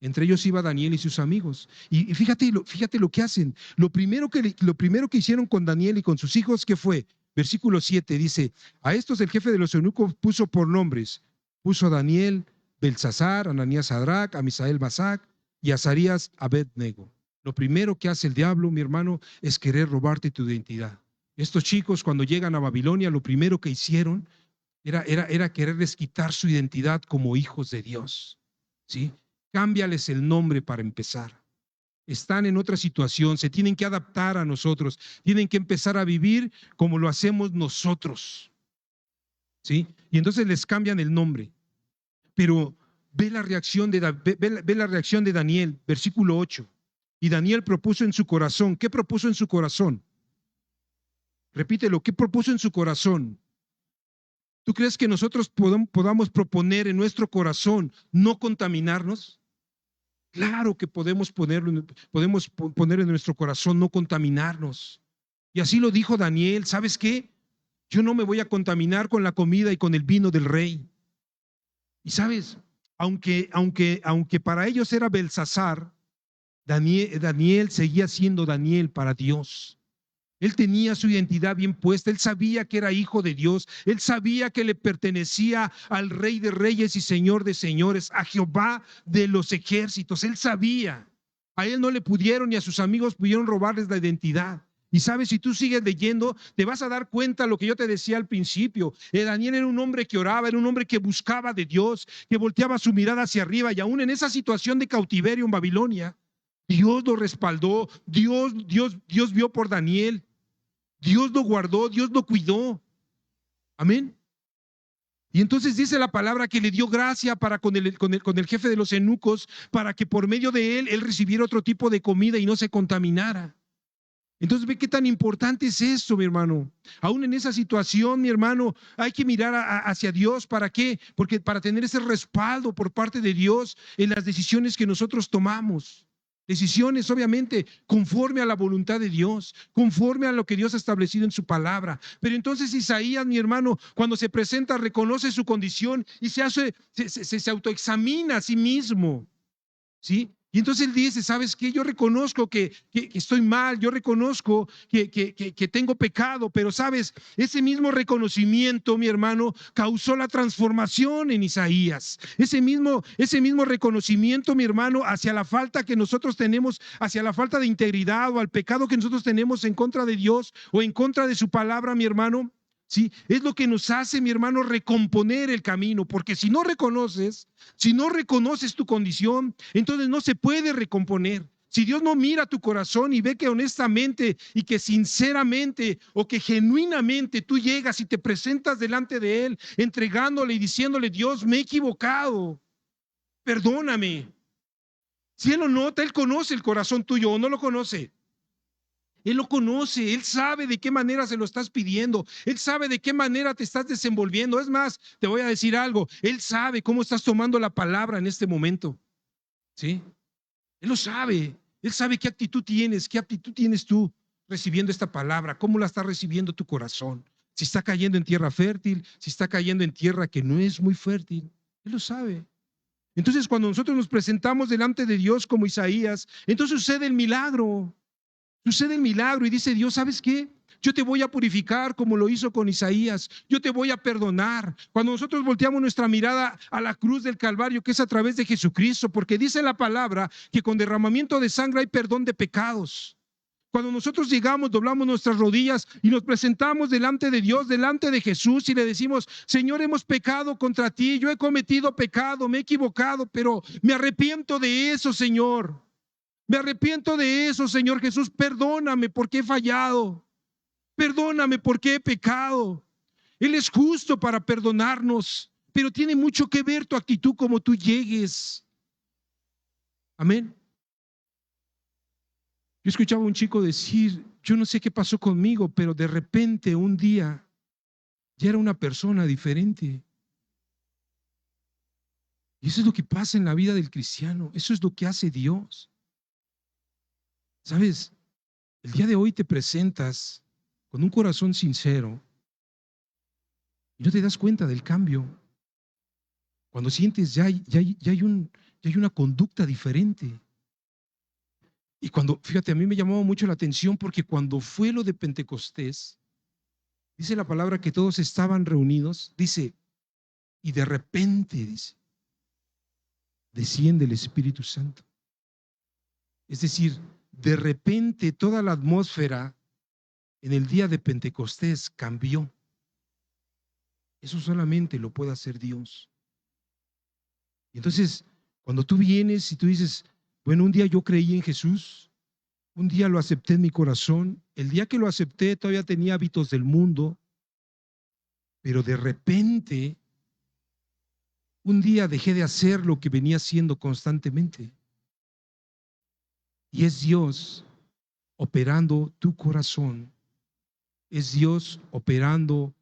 Entre ellos iba Daniel y sus amigos. Y fíjate lo que hacen. Lo primero que hicieron con Daniel y con sus hijos, ¿qué fue? Versículo 7 dice, a estos el jefe de los eunucos puso por nombres. Puso a Daniel, Belsasar, a Ananías Sadrac, a Misael Masac y a Azarías Abed-nego. Lo primero que hace el diablo, mi hermano, es querer robarte tu identidad. Estos chicos cuando llegan a Babilonia, lo primero que hicieron era quererles quitar su identidad como hijos de Dios. ¿Sí? Cámbiales el nombre para empezar. Están en otra situación, se tienen que adaptar a nosotros, tienen que empezar a vivir como lo hacemos nosotros. ¿Sí? Y entonces les cambian el nombre. Pero ve la reacción de Daniel, versículo 8. Y Daniel propuso en su corazón. ¿Qué propuso en su corazón? Repítelo, ¿qué propuso en su corazón? ¿Tú crees que nosotros podamos proponer en nuestro corazón no contaminarnos? Claro que podemos poner en nuestro corazón no contaminarnos. Y así lo dijo Daniel, ¿sabes qué? Yo no me voy a contaminar con la comida y con el vino del rey. Y sabes, aunque para ellos era Belsasar, Daniel seguía siendo Daniel para Dios. Él tenía su identidad bien puesta, él sabía que era hijo de Dios, él sabía que le pertenecía al Rey de Reyes y Señor de Señores, a Jehová de los ejércitos, él sabía. A él no le pudieron ni a sus amigos pudieron robarles la identidad. Y sabes, si tú sigues leyendo, te vas a dar cuenta de lo que yo te decía al principio. Daniel era un hombre que oraba, era un hombre que buscaba de Dios, que volteaba su mirada hacia arriba y aún en esa situación de cautiverio en Babilonia, Dios lo respaldó, Dios vio por Daniel, Dios lo guardó, Dios lo cuidó. Amén. Y entonces dice la palabra que le dio gracia para con el jefe de los eunucos, para que por medio de él recibiera otro tipo de comida y no se contaminara. Entonces ve qué tan importante es esto, mi hermano. Aún en esa situación, mi hermano, hay que mirar hacia Dios. ¿Para qué? Porque para tener ese respaldo por parte de Dios en las decisiones que nosotros tomamos. Decisiones, obviamente, conforme a la voluntad de Dios, conforme a lo que Dios ha establecido en su palabra. Pero entonces Isaías, mi hermano, cuando se presenta, reconoce su condición y se autoexamina a sí mismo, ¿sí? Y entonces él dice, ¿sabes qué? Yo reconozco que estoy mal, yo reconozco que tengo pecado, pero sabes, ese mismo reconocimiento, mi hermano, causó la transformación en Isaías. Ese mismo reconocimiento, mi hermano, hacia la falta que nosotros tenemos, hacia la falta de integridad o al pecado que nosotros tenemos en contra de Dios o en contra de su palabra, mi hermano. Sí, es lo que nos hace, mi hermano, recomponer el camino, porque si no reconoces tu condición, entonces no se puede recomponer. Si Dios no mira tu corazón y ve que honestamente y que sinceramente o que genuinamente tú llegas y te presentas delante de Él, entregándole y diciéndole, Dios, me he equivocado, perdóname. Si Él lo nota, Él conoce el corazón tuyo o no lo conoce. Él lo conoce, Él sabe de qué manera se lo estás pidiendo, Él sabe de qué manera te estás desenvolviendo. Es más, te voy a decir algo, Él sabe cómo estás tomando la palabra en este momento. ¿Sí? Él lo sabe, Él sabe qué actitud tienes tú recibiendo esta palabra, cómo la está recibiendo tu corazón. Si está cayendo en tierra fértil, si está cayendo en tierra que no es muy fértil, Él lo sabe. Entonces, cuando nosotros nos presentamos delante de Dios como Isaías, entonces sucede el milagro. Sucede el milagro y dice Dios, ¿sabes qué? Yo te voy a purificar como lo hizo con Isaías. Yo te voy a perdonar. Cuando nosotros volteamos nuestra mirada a la cruz del Calvario, que es a través de Jesucristo, porque dice la palabra que con derramamiento de sangre hay perdón de pecados. Cuando nosotros llegamos, doblamos nuestras rodillas y nos presentamos delante de Dios, delante de Jesús y le decimos, Señor, hemos pecado contra ti, yo he cometido pecado, me he equivocado, pero me arrepiento de eso, Señor. Me arrepiento de eso, Señor Jesús. Perdóname porque he fallado. Perdóname porque he pecado. Él es justo para perdonarnos, pero tiene mucho que ver tu actitud como tú llegues. Amén. Yo escuchaba a un chico decir, yo no sé qué pasó conmigo, pero de repente un día ya era una persona diferente. Y eso es lo que pasa en la vida del cristiano. Eso es lo que hace Dios. ¿Sabes? El día de hoy te presentas con un corazón sincero y no te das cuenta del cambio. Cuando sientes ya hay una conducta diferente. Y cuando, fíjate, a mí me llamaba mucho la atención porque cuando fue lo de Pentecostés, dice la palabra que todos estaban reunidos, dice, y de repente, dice, desciende el Espíritu Santo. Es decir, de repente toda la atmósfera en el día de Pentecostés cambió. Eso solamente lo puede hacer Dios. Y entonces, cuando tú vienes y tú dices, bueno, un día yo creí en Jesús, un día lo acepté en mi corazón, el día que lo acepté todavía tenía hábitos del mundo, pero de repente, un día dejé de hacer lo que venía haciendo constantemente. Y es Dios operando tu corazón, es Dios operando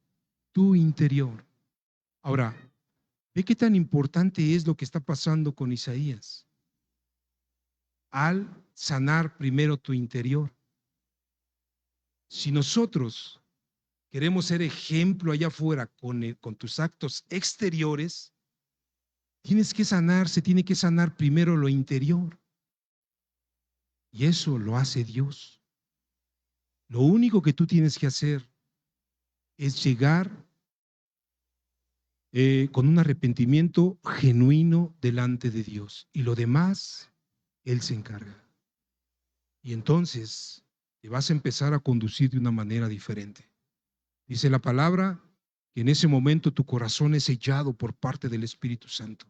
tu interior. Ahora, ve qué tan importante es lo que está pasando con Isaías. Al sanar primero tu interior. Si nosotros queremos ser ejemplo allá afuera con tus actos exteriores, se tiene que sanar primero lo interior. Y eso lo hace Dios. Lo único que tú tienes que hacer es llegar con un arrepentimiento genuino delante de Dios. Y lo demás, Él se encarga. Y entonces te vas a empezar a conducir de una manera diferente. Dice la palabra que en ese momento tu corazón es sellado por parte del Espíritu Santo.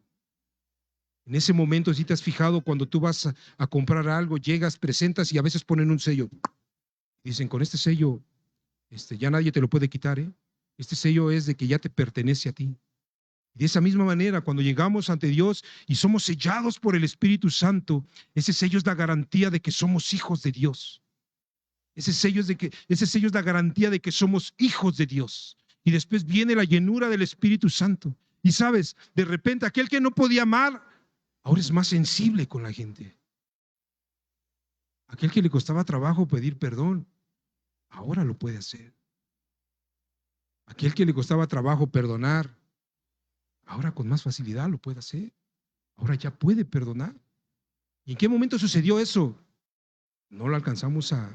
En ese momento, si te has fijado, cuando tú vas a comprar algo, llegas, presentas y a veces ponen un sello. Dicen, con este sello ya nadie te lo puede quitar, ¿eh? Este sello es de que ya te pertenece a ti. Y de esa misma manera, cuando llegamos ante Dios y somos sellados por el Espíritu Santo, ese sello es la garantía de que somos hijos de Dios. Ese sello es la garantía de que somos hijos de Dios. Y después viene la llenura del Espíritu Santo. Y sabes, de repente aquel que no podía amar, ahora es más sensible con la gente. Aquel que le costaba trabajo pedir perdón, ahora lo puede hacer. Aquel que le costaba trabajo perdonar, ahora con más facilidad lo puede hacer. Ahora ya puede perdonar. ¿Y en qué momento sucedió eso? No lo alcanzamos a,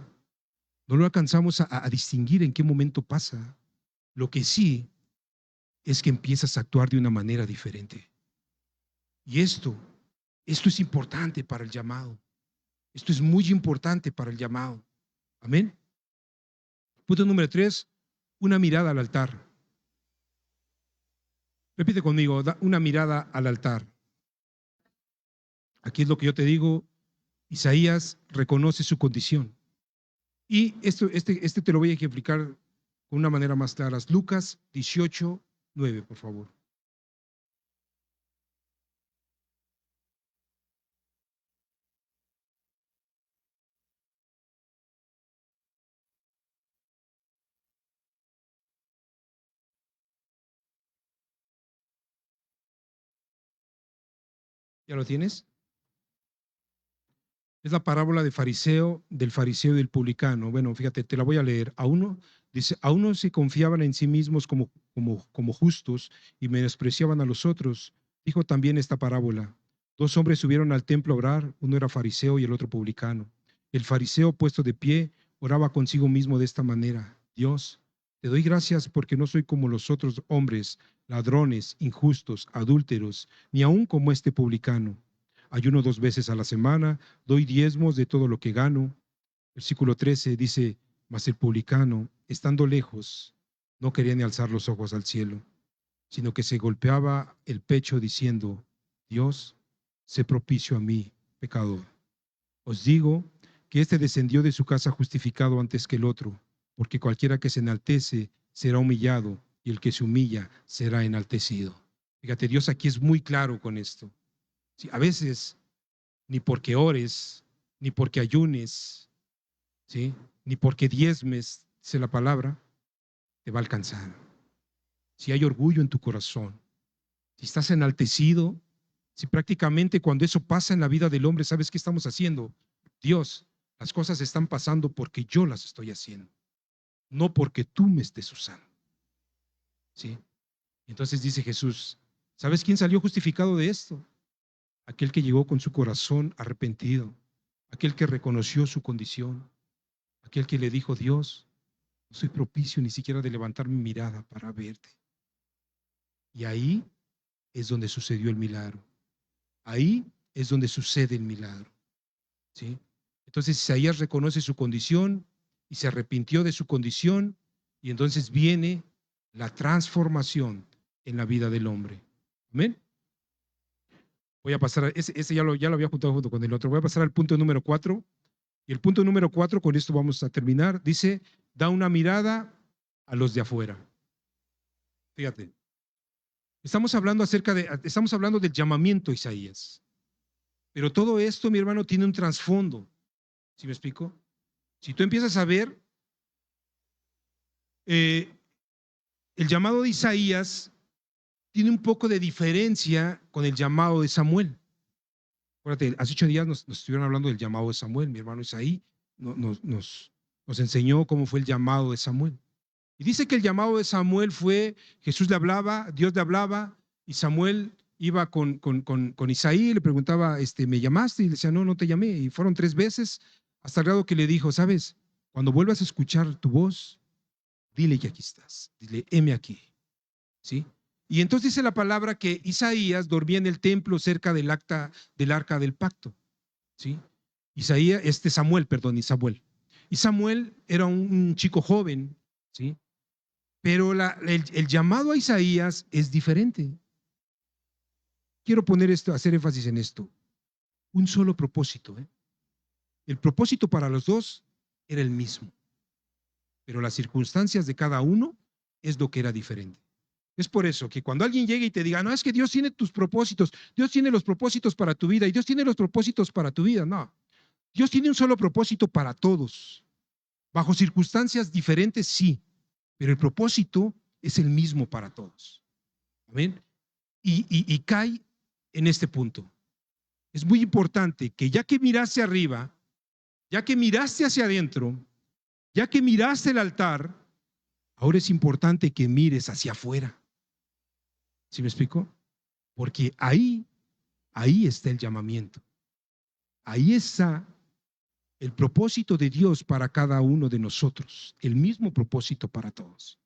no lo alcanzamos a distinguir en qué momento pasa. Lo que sí es que empiezas a actuar de una manera diferente. Y esto es importante para el llamado. Esto es muy importante para el llamado. Amén. Punto número 3, una mirada al altar. Repite conmigo, una mirada al altar. Aquí es lo que yo te digo. Isaías reconoce su condición. Y este te lo voy a ejemplificar con una manera más clara. Lucas 18:9, por favor. ¿Ya lo tienes? Es la parábola del fariseo y del publicano. Bueno, fíjate, te la voy a leer. Dice, a uno se confiaban en sí mismos como justos y menospreciaban a los otros. Dijo también esta parábola. Dos hombres subieron al templo a orar, uno era fariseo y el otro publicano. El fariseo, puesto de pie, oraba consigo mismo de esta manera. Dios, te doy gracias porque no soy como los otros hombres, ladrones, injustos, adúlteros, ni aun como este publicano. Ayuno 2 veces a la semana, doy diezmos de todo lo que gano. Versículo 13 dice, mas el publicano, estando lejos, no quería ni alzar los ojos al cielo, sino que se golpeaba el pecho diciendo, Dios, sé propicio a mí, pecador. Os digo que este descendió de su casa justificado antes que el otro, porque cualquiera que se enaltece será humillado, y el que se humilla será enaltecido. Fíjate, Dios aquí es muy claro con esto. Sí, a veces ni porque ores, ni porque ayunes, ¿sí? Ni porque diezmes, dice la palabra, te va a alcanzar. Si hay orgullo en tu corazón, si estás enaltecido, si prácticamente cuando eso pasa en la vida del hombre, ¿sabes qué estamos haciendo? Dios, las cosas están pasando porque yo las estoy haciendo, no porque tú me estés usando, ¿sí? Entonces dice Jesús, ¿sabes quién salió justificado de esto? Aquel que llegó con su corazón arrepentido, aquel que reconoció su condición, aquel que le dijo, Dios, no soy propicio ni siquiera de levantar mi mirada para verte. Y ahí es donde sucedió el milagro. Ahí es donde sucede el milagro. ¿Sí? Entonces Isaías reconoce su condición y se arrepintió de su condición y entonces viene la transformación en la vida del hombre. Amén. Voy a pasar, ese ya lo había juntado junto con el otro. Voy a pasar al punto número 4. Y el punto número 4, con esto vamos a terminar, dice, da una mirada a los de afuera. Fíjate, estamos hablando del llamamiento a Isaías. Pero todo esto, mi hermano, tiene un trasfondo. ¿Sí me explico? Si tú empiezas a ver el llamado de Isaías tiene un poco de diferencia con el llamado de Samuel. Acuérdate, hace 8 días nos estuvieron hablando del llamado de Samuel. Mi hermano Isaí nos enseñó cómo fue el llamado de Samuel. Y dice que el llamado de Samuel fue, Jesús le hablaba, Dios le hablaba, y Samuel iba con Isaí, le preguntaba, ¿me llamaste? Y le decía, no, no te llamé. Y fueron 3 veces, hasta el grado que le dijo, ¿sabes? Cuando vuelvas a escuchar tu voz, dile que aquí estás, dile, heme aquí. ¿Sí? Y entonces dice la palabra que Isaías dormía en el templo cerca del arca del pacto. ¿Sí? Samuel. Y Samuel era un chico joven, ¿sí? Pero el llamado a Isaías es diferente. Quiero hacer énfasis en esto. Un solo propósito. El propósito para los dos era el mismo, pero las circunstancias de cada uno es lo que era diferente. Es por eso que cuando alguien llegue y te diga, no, es que Dios tiene tus propósitos, Dios tiene los propósitos para tu vida y Dios tiene los propósitos para tu vida, no. Dios tiene un solo propósito para todos. Bajo circunstancias diferentes, sí, pero el propósito es el mismo para todos. ¿Amén? Y cae en este punto. Es muy importante que ya que miraste arriba, ya que miraste hacia adentro, ya que miraste el altar, ahora es importante que mires hacia afuera. ¿Sí me explico? Porque ahí está el llamamiento. Ahí está el propósito de Dios para cada uno de nosotros, el mismo propósito para todos.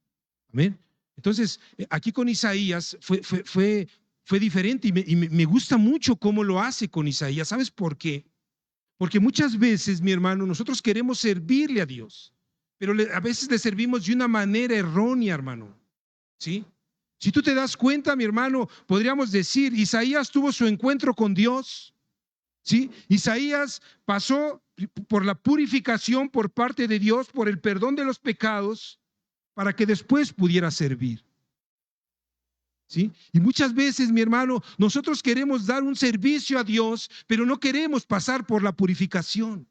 Amén. Entonces, aquí con Isaías fue diferente y me gusta mucho cómo lo hace con Isaías. ¿Sabes por qué? Porque muchas veces, mi hermano, nosotros queremos servirle a Dios, pero a veces le servimos de una manera errónea, hermano. ¿Sí? Si tú te das cuenta, mi hermano, podríamos decir, Isaías tuvo su encuentro con Dios. ¿Sí? Isaías pasó por la purificación por parte de Dios, por el perdón de los pecados, para que después pudiera servir. ¿Sí? Y muchas veces, mi hermano, nosotros queremos dar un servicio a Dios, pero no queremos pasar por la purificación.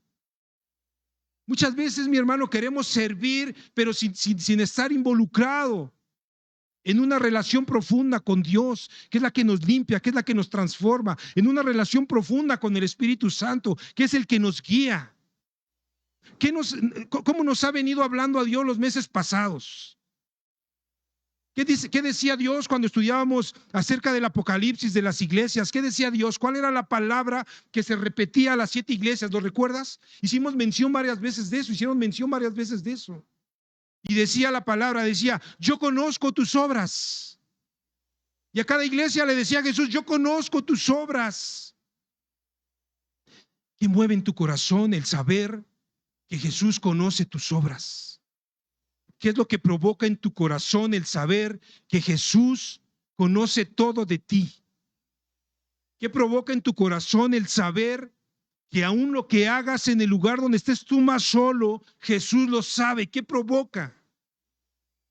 Muchas veces, mi hermano, queremos servir, pero sin estar involucrado en una relación profunda con Dios, que es la que nos limpia, que es la que nos transforma, en una relación profunda con el Espíritu Santo, que es el que nos guía. ¿Cómo nos ha venido hablando a Dios los meses pasados? ¿Qué decía Dios cuando estudiábamos acerca del Apocalipsis de las iglesias? ¿Qué decía Dios? ¿Cuál era la palabra que se repetía a las 7 iglesias? ¿Lo recuerdas? Hicieron mención varias veces de eso. Y decía la palabra, decía, yo conozco tus obras. Y a cada iglesia le decía a Jesús, yo conozco tus obras. ¿Qué mueve en tu corazón el saber que Jesús conoce tus obras? ¿Qué es lo que provoca en tu corazón el saber que Jesús conoce todo de ti? ¿Qué provoca en tu corazón el saber que aún lo que hagas en el lugar donde estés tú más solo, Jesús lo sabe? ¿Qué provoca?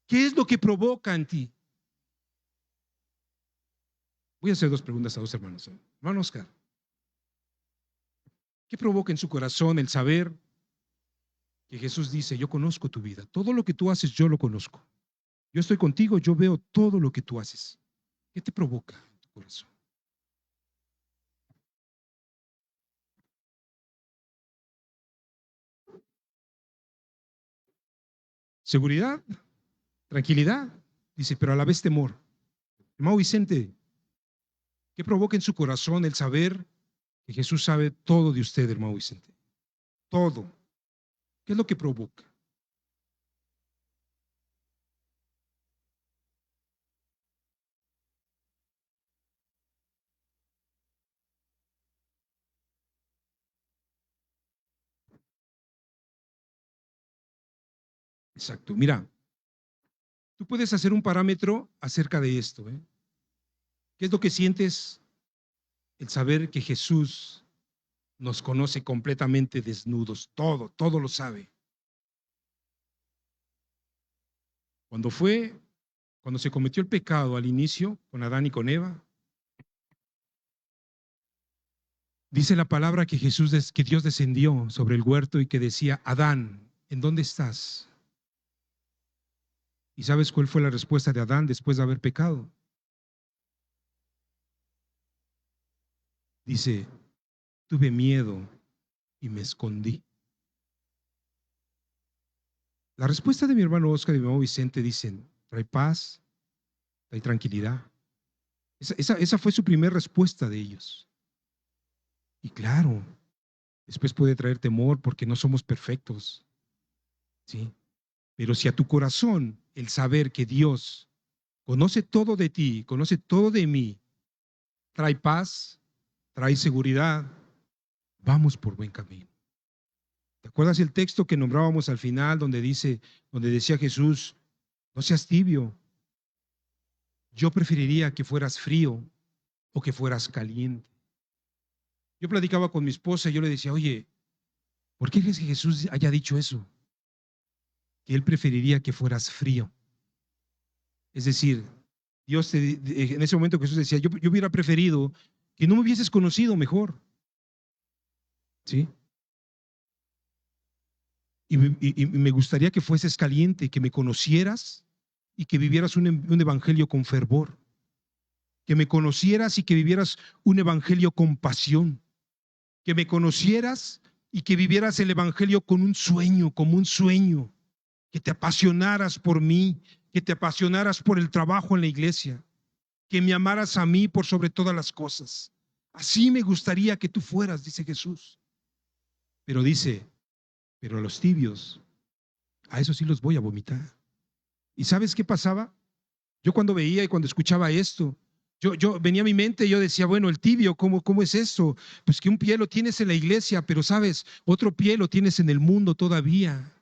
¿Qué es lo que provoca en ti? Voy a hacer 2 preguntas a 2 hermanos. Hermano Oscar, ¿qué provoca en su corazón el saber que Jesús dice, yo conozco tu vida, todo lo que tú haces yo lo conozco, yo estoy contigo, yo veo todo lo que tú haces? ¿Qué te provoca en tu corazón? Seguridad, tranquilidad, dice, pero a la vez temor. Hermano Vicente, ¿qué provoca en su corazón el saber que Jesús sabe todo de usted, hermano Vicente? Todo. ¿Qué es lo que provoca? Exacto. Mira, tú puedes hacer un parámetro acerca de esto. ¿Qué es lo que sientes el saber que Jesús nos conoce completamente desnudos? Todo lo sabe. Cuando se cometió el pecado al inicio, con Adán y con Eva, dice la palabra que que Dios descendió sobre el huerto y que decía, Adán, ¿en dónde estás? ¿Y sabes cuál fue la respuesta de Adán después de haber pecado? Dice, tuve miedo y me escondí. La respuesta de mi hermano Oscar y mi hermano Vicente dicen, trae paz, trae tranquilidad. Esa fue su primera respuesta de ellos. Y claro, después puede traer temor porque no somos perfectos, ¿sí? Pero si a tu corazón el saber que Dios conoce todo de ti, conoce todo de mí, trae paz, trae seguridad, vamos por buen camino. ¿Te acuerdas el texto que nombrábamos al final donde decía Jesús, no seas tibio, yo preferiría que fueras frío o que fueras caliente? Yo platicaba con mi esposa y yo le decía, oye, ¿por qué crees que Jesús haya dicho eso? Que él preferiría que fueras frío. Es decir, en ese momento Jesús decía, yo hubiera preferido que no me hubieses conocido mejor. ¿Sí? Y me gustaría que fueses caliente, que me conocieras y que vivieras un evangelio con fervor. Que me conocieras y que vivieras un evangelio con pasión. Que me conocieras y que vivieras el evangelio con un sueño, como un sueño. Que te apasionaras por mí, que te apasionaras por el trabajo en la iglesia, que me amaras a mí por sobre todas las cosas. Así me gustaría que tú fueras, dice Jesús. Pero dice, pero a los tibios, a esos sí los voy a vomitar. ¿Y sabes qué pasaba? Yo cuando veía y cuando escuchaba esto, yo venía a mi mente y yo decía, bueno, el tibio, ¿cómo es eso? Pues que un pie lo tienes en la iglesia, pero sabes, otro pie lo tienes en el mundo todavía.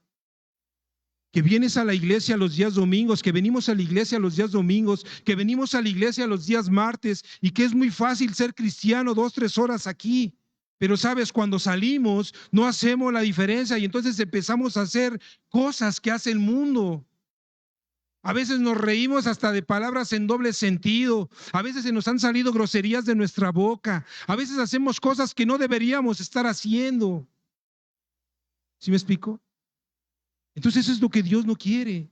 Que vienes a la iglesia los días domingos, que venimos a la iglesia los días domingos, que venimos a la iglesia los días martes y que es muy fácil ser cristiano 2, 3 horas aquí. Pero sabes, cuando salimos no hacemos la diferencia y entonces empezamos a hacer cosas que hace el mundo. A veces nos reímos hasta de palabras en doble sentido. A veces se nos han salido groserías de nuestra boca. A veces hacemos cosas que no deberíamos estar haciendo. ¿Sí me explico? Entonces eso es lo que Dios no quiere.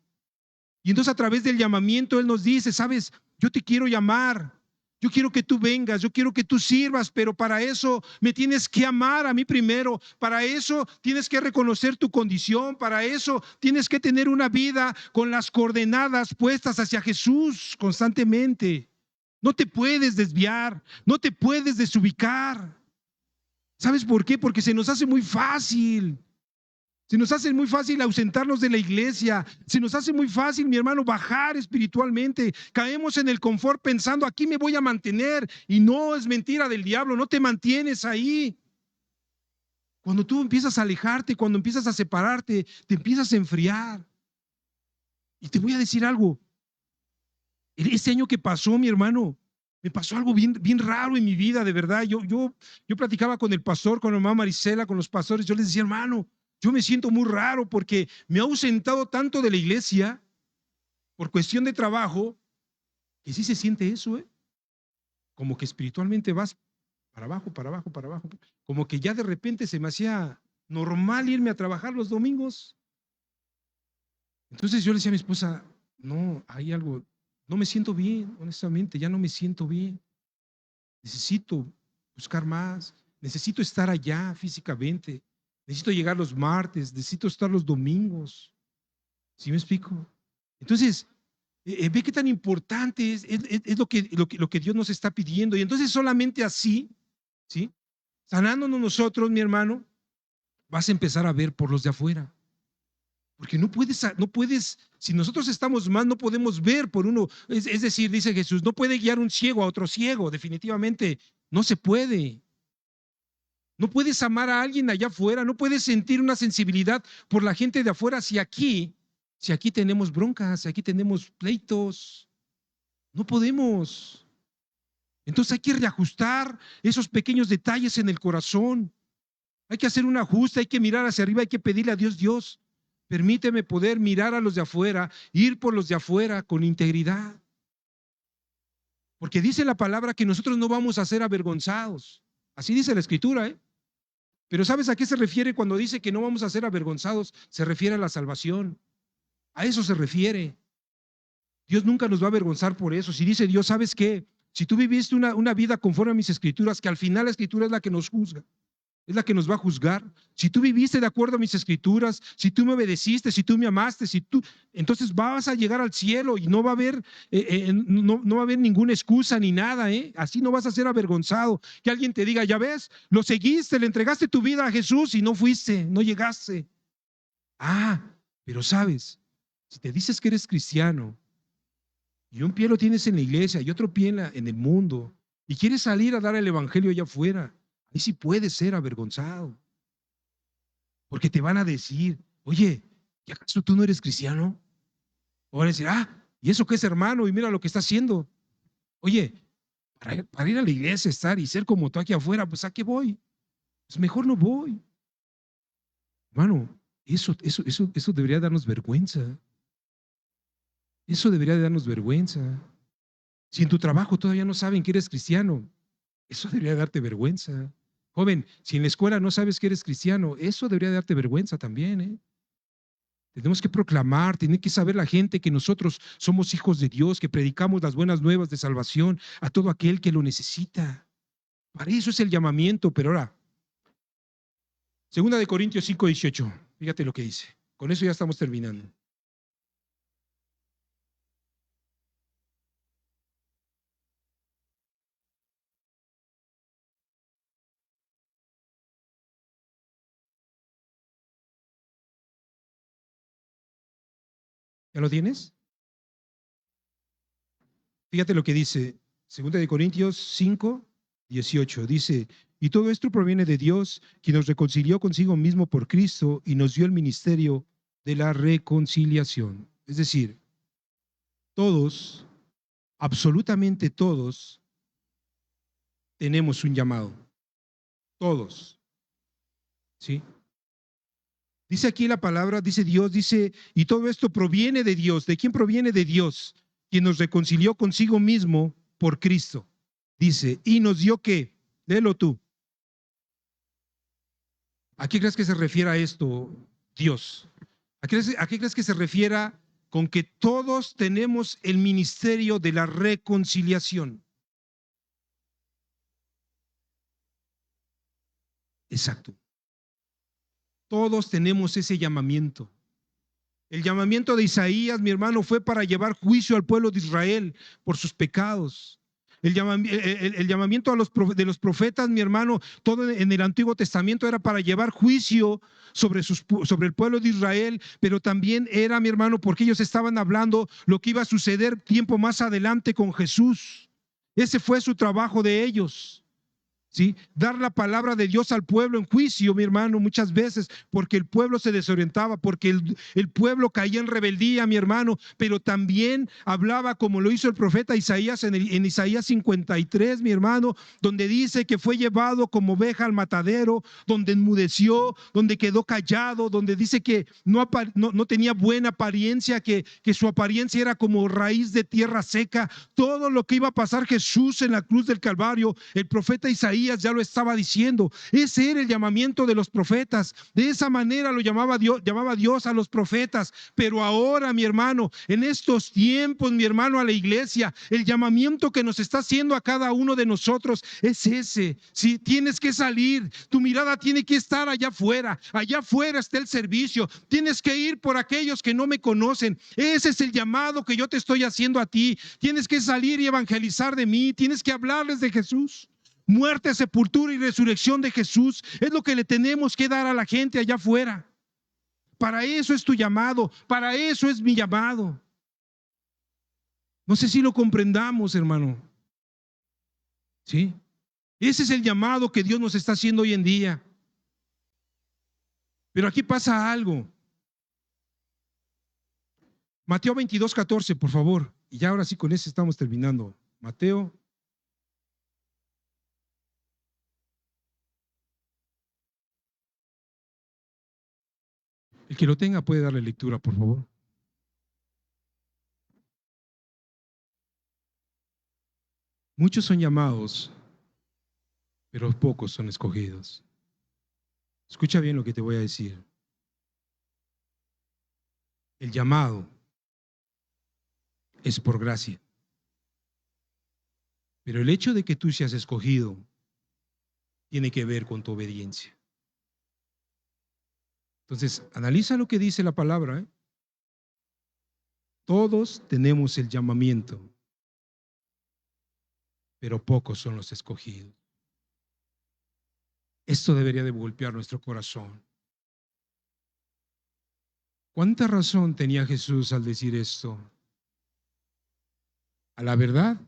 Y entonces a través del llamamiento Él nos dice, sabes, yo te quiero llamar. Yo quiero que tú vengas, yo quiero que tú sirvas, pero para eso me tienes que amar a mí primero, para eso tienes que reconocer tu condición, para eso tienes que tener una vida con las coordenadas puestas hacia Jesús constantemente. No te puedes desviar, no te puedes desubicar. ¿Sabes por qué? Porque se nos hace muy fácil. Se nos hace muy fácil ausentarnos de la iglesia. Se nos hace muy fácil, mi hermano, bajar espiritualmente. Caemos en el confort pensando, aquí me voy a mantener. Y no, es mentira del diablo, no te mantienes ahí. Cuando tú empiezas a alejarte, cuando empiezas a separarte, te empiezas a enfriar. Y te voy a decir algo. Este año que pasó, mi hermano, me pasó algo bien raro en mi vida, de verdad. Yo platicaba con el pastor, con la mamá Marisela, con los pastores. Yo les decía, hermano, yo me siento muy raro porque me he ausentado tanto de la iglesia por cuestión de trabajo, que sí se siente eso, ¿eh? Como que espiritualmente vas para abajo, para abajo, para abajo. Como que ya de repente se me hacía normal irme a trabajar los domingos. Entonces yo le decía a mi esposa, no, hay algo, no me siento bien, honestamente, ya no me siento bien. Necesito buscar más, necesito estar allá físicamente, necesito llegar los martes, necesito estar los domingos. ¿Sí me explico? Entonces, ve qué tan importante es lo que Dios nos está pidiendo. Y entonces solamente así, ¿sí? Sanándonos nosotros, mi hermano, vas a empezar a ver por los de afuera. Porque no puedes, si nosotros estamos mal, no podemos ver por uno. Es decir, dice Jesús, no puede guiar un ciego a otro ciego, definitivamente, no se puede. No puedes amar a alguien allá afuera, no puedes sentir una sensibilidad por la gente de afuera si aquí tenemos broncas, si aquí tenemos pleitos, no podemos. Entonces hay que reajustar esos pequeños detalles en el corazón. Hay que hacer un ajuste, hay que mirar hacia arriba, hay que pedirle a Dios, Dios, permíteme poder mirar a los de afuera, ir por los de afuera con integridad. Porque dice la palabra que nosotros no vamos a ser avergonzados. Así dice la escritura, ¿eh? Pero ¿sabes a qué se refiere cuando dice que no vamos a ser avergonzados? Se refiere a la salvación. A eso se refiere. Dios nunca nos va a avergonzar por eso. Si dice Dios, ¿sabes qué? Si tú viviste una vida conforme a mis escrituras, que al final la escritura es la que nos juzga, es la que nos va a juzgar. Si tú viviste de acuerdo a mis escrituras, si tú me obedeciste, si tú me amaste, entonces vas a llegar al cielo y no va a haber, no va a haber ninguna excusa ni nada, ¿eh? Así no vas a ser avergonzado. Que alguien te diga, ya ves, lo seguiste, le entregaste tu vida a Jesús y no fuiste, no llegaste. Ah, pero sabes, si te dices que eres cristiano y un pie lo tienes en la iglesia y otro pie en el mundo y quieres salir a dar el evangelio allá afuera, ahí sí puedes ser avergonzado. Porque te van a decir, oye, ¿y acaso tú no eres cristiano? O van a decir, ¿y eso qué es, hermano? Y mira lo que está haciendo. Oye, para ir a la iglesia, estar y ser como tú aquí afuera, pues ¿a qué voy? Pues mejor no voy. Hermano, eso debería darnos vergüenza. Eso debería de darnos vergüenza. Si en tu trabajo todavía no saben que eres cristiano, eso debería darte vergüenza. Joven, si en la escuela no sabes que eres cristiano, eso debería darte vergüenza también, ¿eh? Tenemos que proclamar, tiene que saber la gente que nosotros somos hijos de Dios, que predicamos las buenas nuevas de salvación a todo aquel que lo necesita. Para eso es el llamamiento, pero ahora, 2 Corintios 5:18, fíjate lo que dice. Con eso ya estamos terminando. ¿Ya lo tienes? Fíjate lo que dice 2 Corintios 5, 18. Dice, y todo esto proviene de Dios, quien nos reconcilió consigo mismo por Cristo y nos dio el ministerio de la reconciliación. Es decir, todos, absolutamente todos, tenemos un llamado. Todos. ¿Sí? Dice aquí la palabra, dice Dios, dice, y todo esto proviene de Dios. ¿De quién proviene? De Dios, quien nos reconcilió consigo mismo por Cristo. Dice, y nos dio ¿qué? Léelo tú. ¿A qué crees que se refiere a esto, Dios? ¿A qué crees que se refiere con que todos tenemos el ministerio de la reconciliación? Exacto. Todos tenemos ese llamamiento. El llamamiento de Isaías, mi hermano, fue para llevar juicio al pueblo de Israel por sus pecados. El llamamiento de los profetas, mi hermano, todo en el Antiguo Testamento era para llevar juicio sobre el pueblo de Israel, pero también era, mi hermano, porque ellos estaban hablando lo que iba a suceder tiempo más adelante con Jesús. Ese fue su trabajo de ellos. ¿Sí? Dar la palabra de Dios al pueblo en juicio, mi hermano, muchas veces, porque el pueblo se desorientaba, porque el pueblo caía en rebeldía, mi hermano, pero también hablaba como lo hizo el profeta Isaías en Isaías 53, mi hermano, donde dice que fue llevado como oveja al matadero, donde enmudeció, donde quedó callado, donde dice que no tenía buena apariencia, que su apariencia era como raíz de tierra seca. Todo lo que iba a pasar Jesús en la cruz del Calvario, el profeta Isaías ya lo estaba diciendo. Ese era el llamamiento de los profetas. De esa manera lo llamaba Dios a los profetas. Pero ahora, mi hermano, en estos tiempos, mi hermano, a la iglesia, el llamamiento que nos está haciendo a cada uno de nosotros es ese. Si tienes que salir, tu mirada tiene que estar allá afuera. Allá afuera está el servicio. Tienes que ir por aquellos que no me conocen. Ese es el llamado que yo te estoy haciendo a ti. Tienes que salir y evangelizar de mí. Tienes que hablarles de Jesús. Muerte, sepultura y resurrección de Jesús es lo que le tenemos que dar a la gente allá afuera. Para eso es tu llamado, para eso es mi llamado. No sé si lo comprendamos, hermano. ¿Sí? Ese es el llamado que Dios nos está haciendo hoy en día. Pero aquí pasa algo. Mateo 22:14, por favor. Y ya ahora sí con eso estamos terminando. Mateo. El que lo tenga puede darle lectura, por favor. Muchos son llamados, pero pocos son escogidos. Escucha bien lo que te voy a decir. El llamado es por gracia. Pero el hecho de que tú seas escogido tiene que ver con tu obediencia. Entonces, analiza lo que dice la palabra, ¿eh? Todos tenemos el llamamiento, pero pocos son los escogidos. Esto debería de golpear nuestro corazón. ¿Cuánta razón tenía Jesús al decir esto? A la verdad,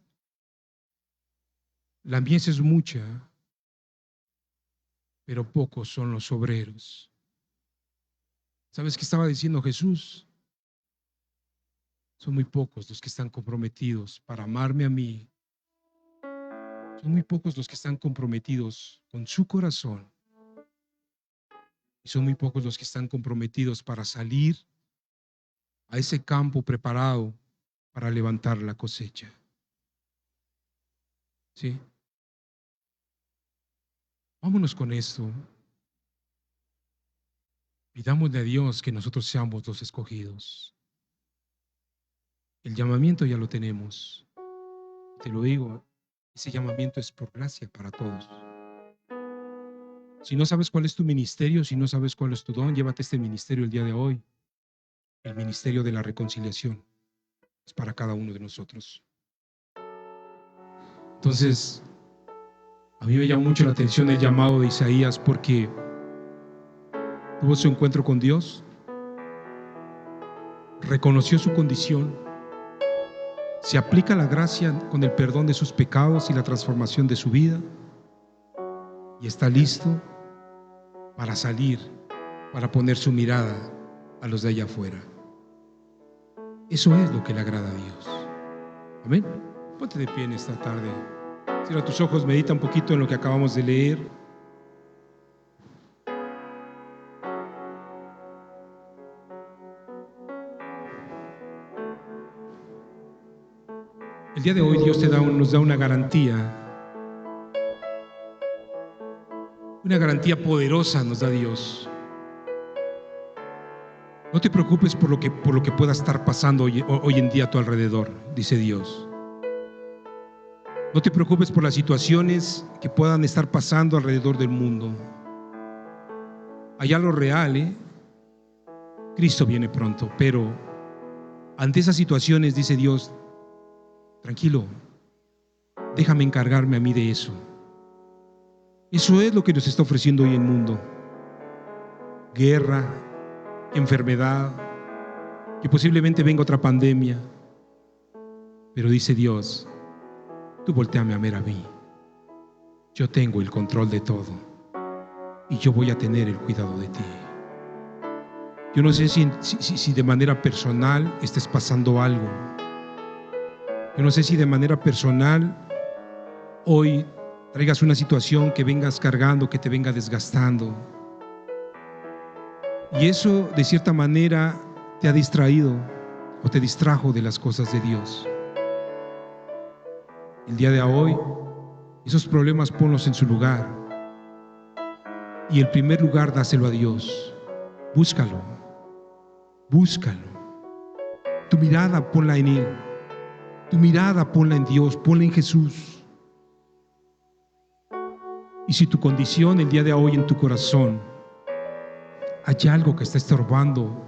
la mies es mucha, pero pocos son los obreros. ¿Sabes qué estaba diciendo Jesús? Son muy pocos los que están comprometidos para amarme a mí. Son muy pocos los que están comprometidos con su corazón. Y son muy pocos los que están comprometidos para salir a ese campo preparado para levantar la cosecha. ¿Sí? Vámonos con esto. Pidámosle a Dios que nosotros seamos los escogidos. El llamamiento ya lo tenemos. Te lo digo, ese llamamiento es por gracia para todos. Si no sabes cuál es tu ministerio, si no sabes cuál es tu don, llévate este ministerio el día de hoy. El ministerio de la reconciliación es para cada uno de nosotros. Entonces, a mí me llamó mucho la atención el llamado de Isaías porque tuvo su encuentro con Dios. reconoció su condición, se aplica la gracia con el perdón de sus pecados y la transformación de su vida, y está listo para salir, para poner su mirada a los de allá afuera. Eso es lo que le agrada a Dios. Amén. Ponte de pie en esta tarde. Cierra tus ojos, medita un poquito en lo que acabamos de leer. El día de hoy Dios nos da una garantía poderosa nos da Dios. No te preocupes por lo que pueda estar pasando hoy en día a tu alrededor, dice Dios. No te preocupes por las situaciones que puedan estar pasando alrededor del mundo. Allá lo real, Cristo viene pronto, pero ante esas situaciones dice Dios, tranquilo, déjame encargarme a mí de eso. Eso es lo que nos está ofreciendo hoy el mundo. Guerra, enfermedad, que posiblemente venga otra pandemia. Pero dice Dios, tú voltéame a ver a mí. Yo tengo el control de todo y yo voy a tener el cuidado de ti. Yo no sé si de manera personal estés pasando algo. Yo no sé si de manera personal hoy traigas una situación que vengas cargando, que te venga desgastando. Y eso de cierta manera te ha distraído o te distrajo de las cosas de Dios. El día de hoy, esos problemas ponlos en su lugar. Y el primer lugar dáselo a Dios. Búscalo. Búscalo. Tu mirada ponla en Él. Tu mirada ponla en Dios, ponla en Jesús. Y si tu condición el día de hoy en tu corazón hay algo que está estorbando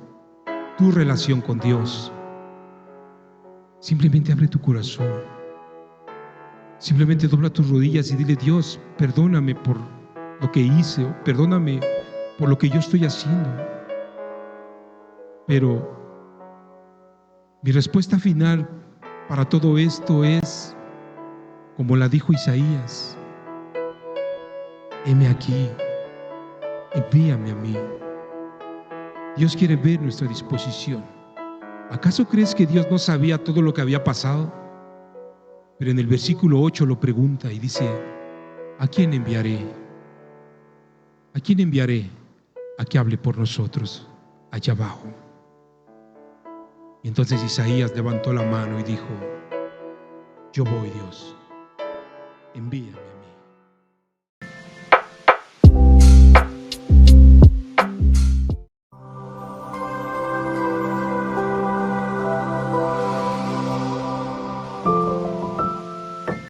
tu relación con Dios, simplemente abre tu corazón. Simplemente dobla tus rodillas y dile, Dios, perdóname por lo que hice, o perdóname por lo que yo estoy haciendo. Pero mi respuesta final para todo esto es, como la dijo Isaías, heme aquí, envíame a mí. Dios quiere ver nuestra disposición. ¿Acaso crees que Dios no sabía todo lo que había pasado? Pero en el versículo 8 lo pregunta y dice, ¿a quién enviaré? ¿A quién enviaré a que hable por nosotros allá abajo? Y entonces Isaías levantó la mano y dijo, yo voy, Dios, envíame.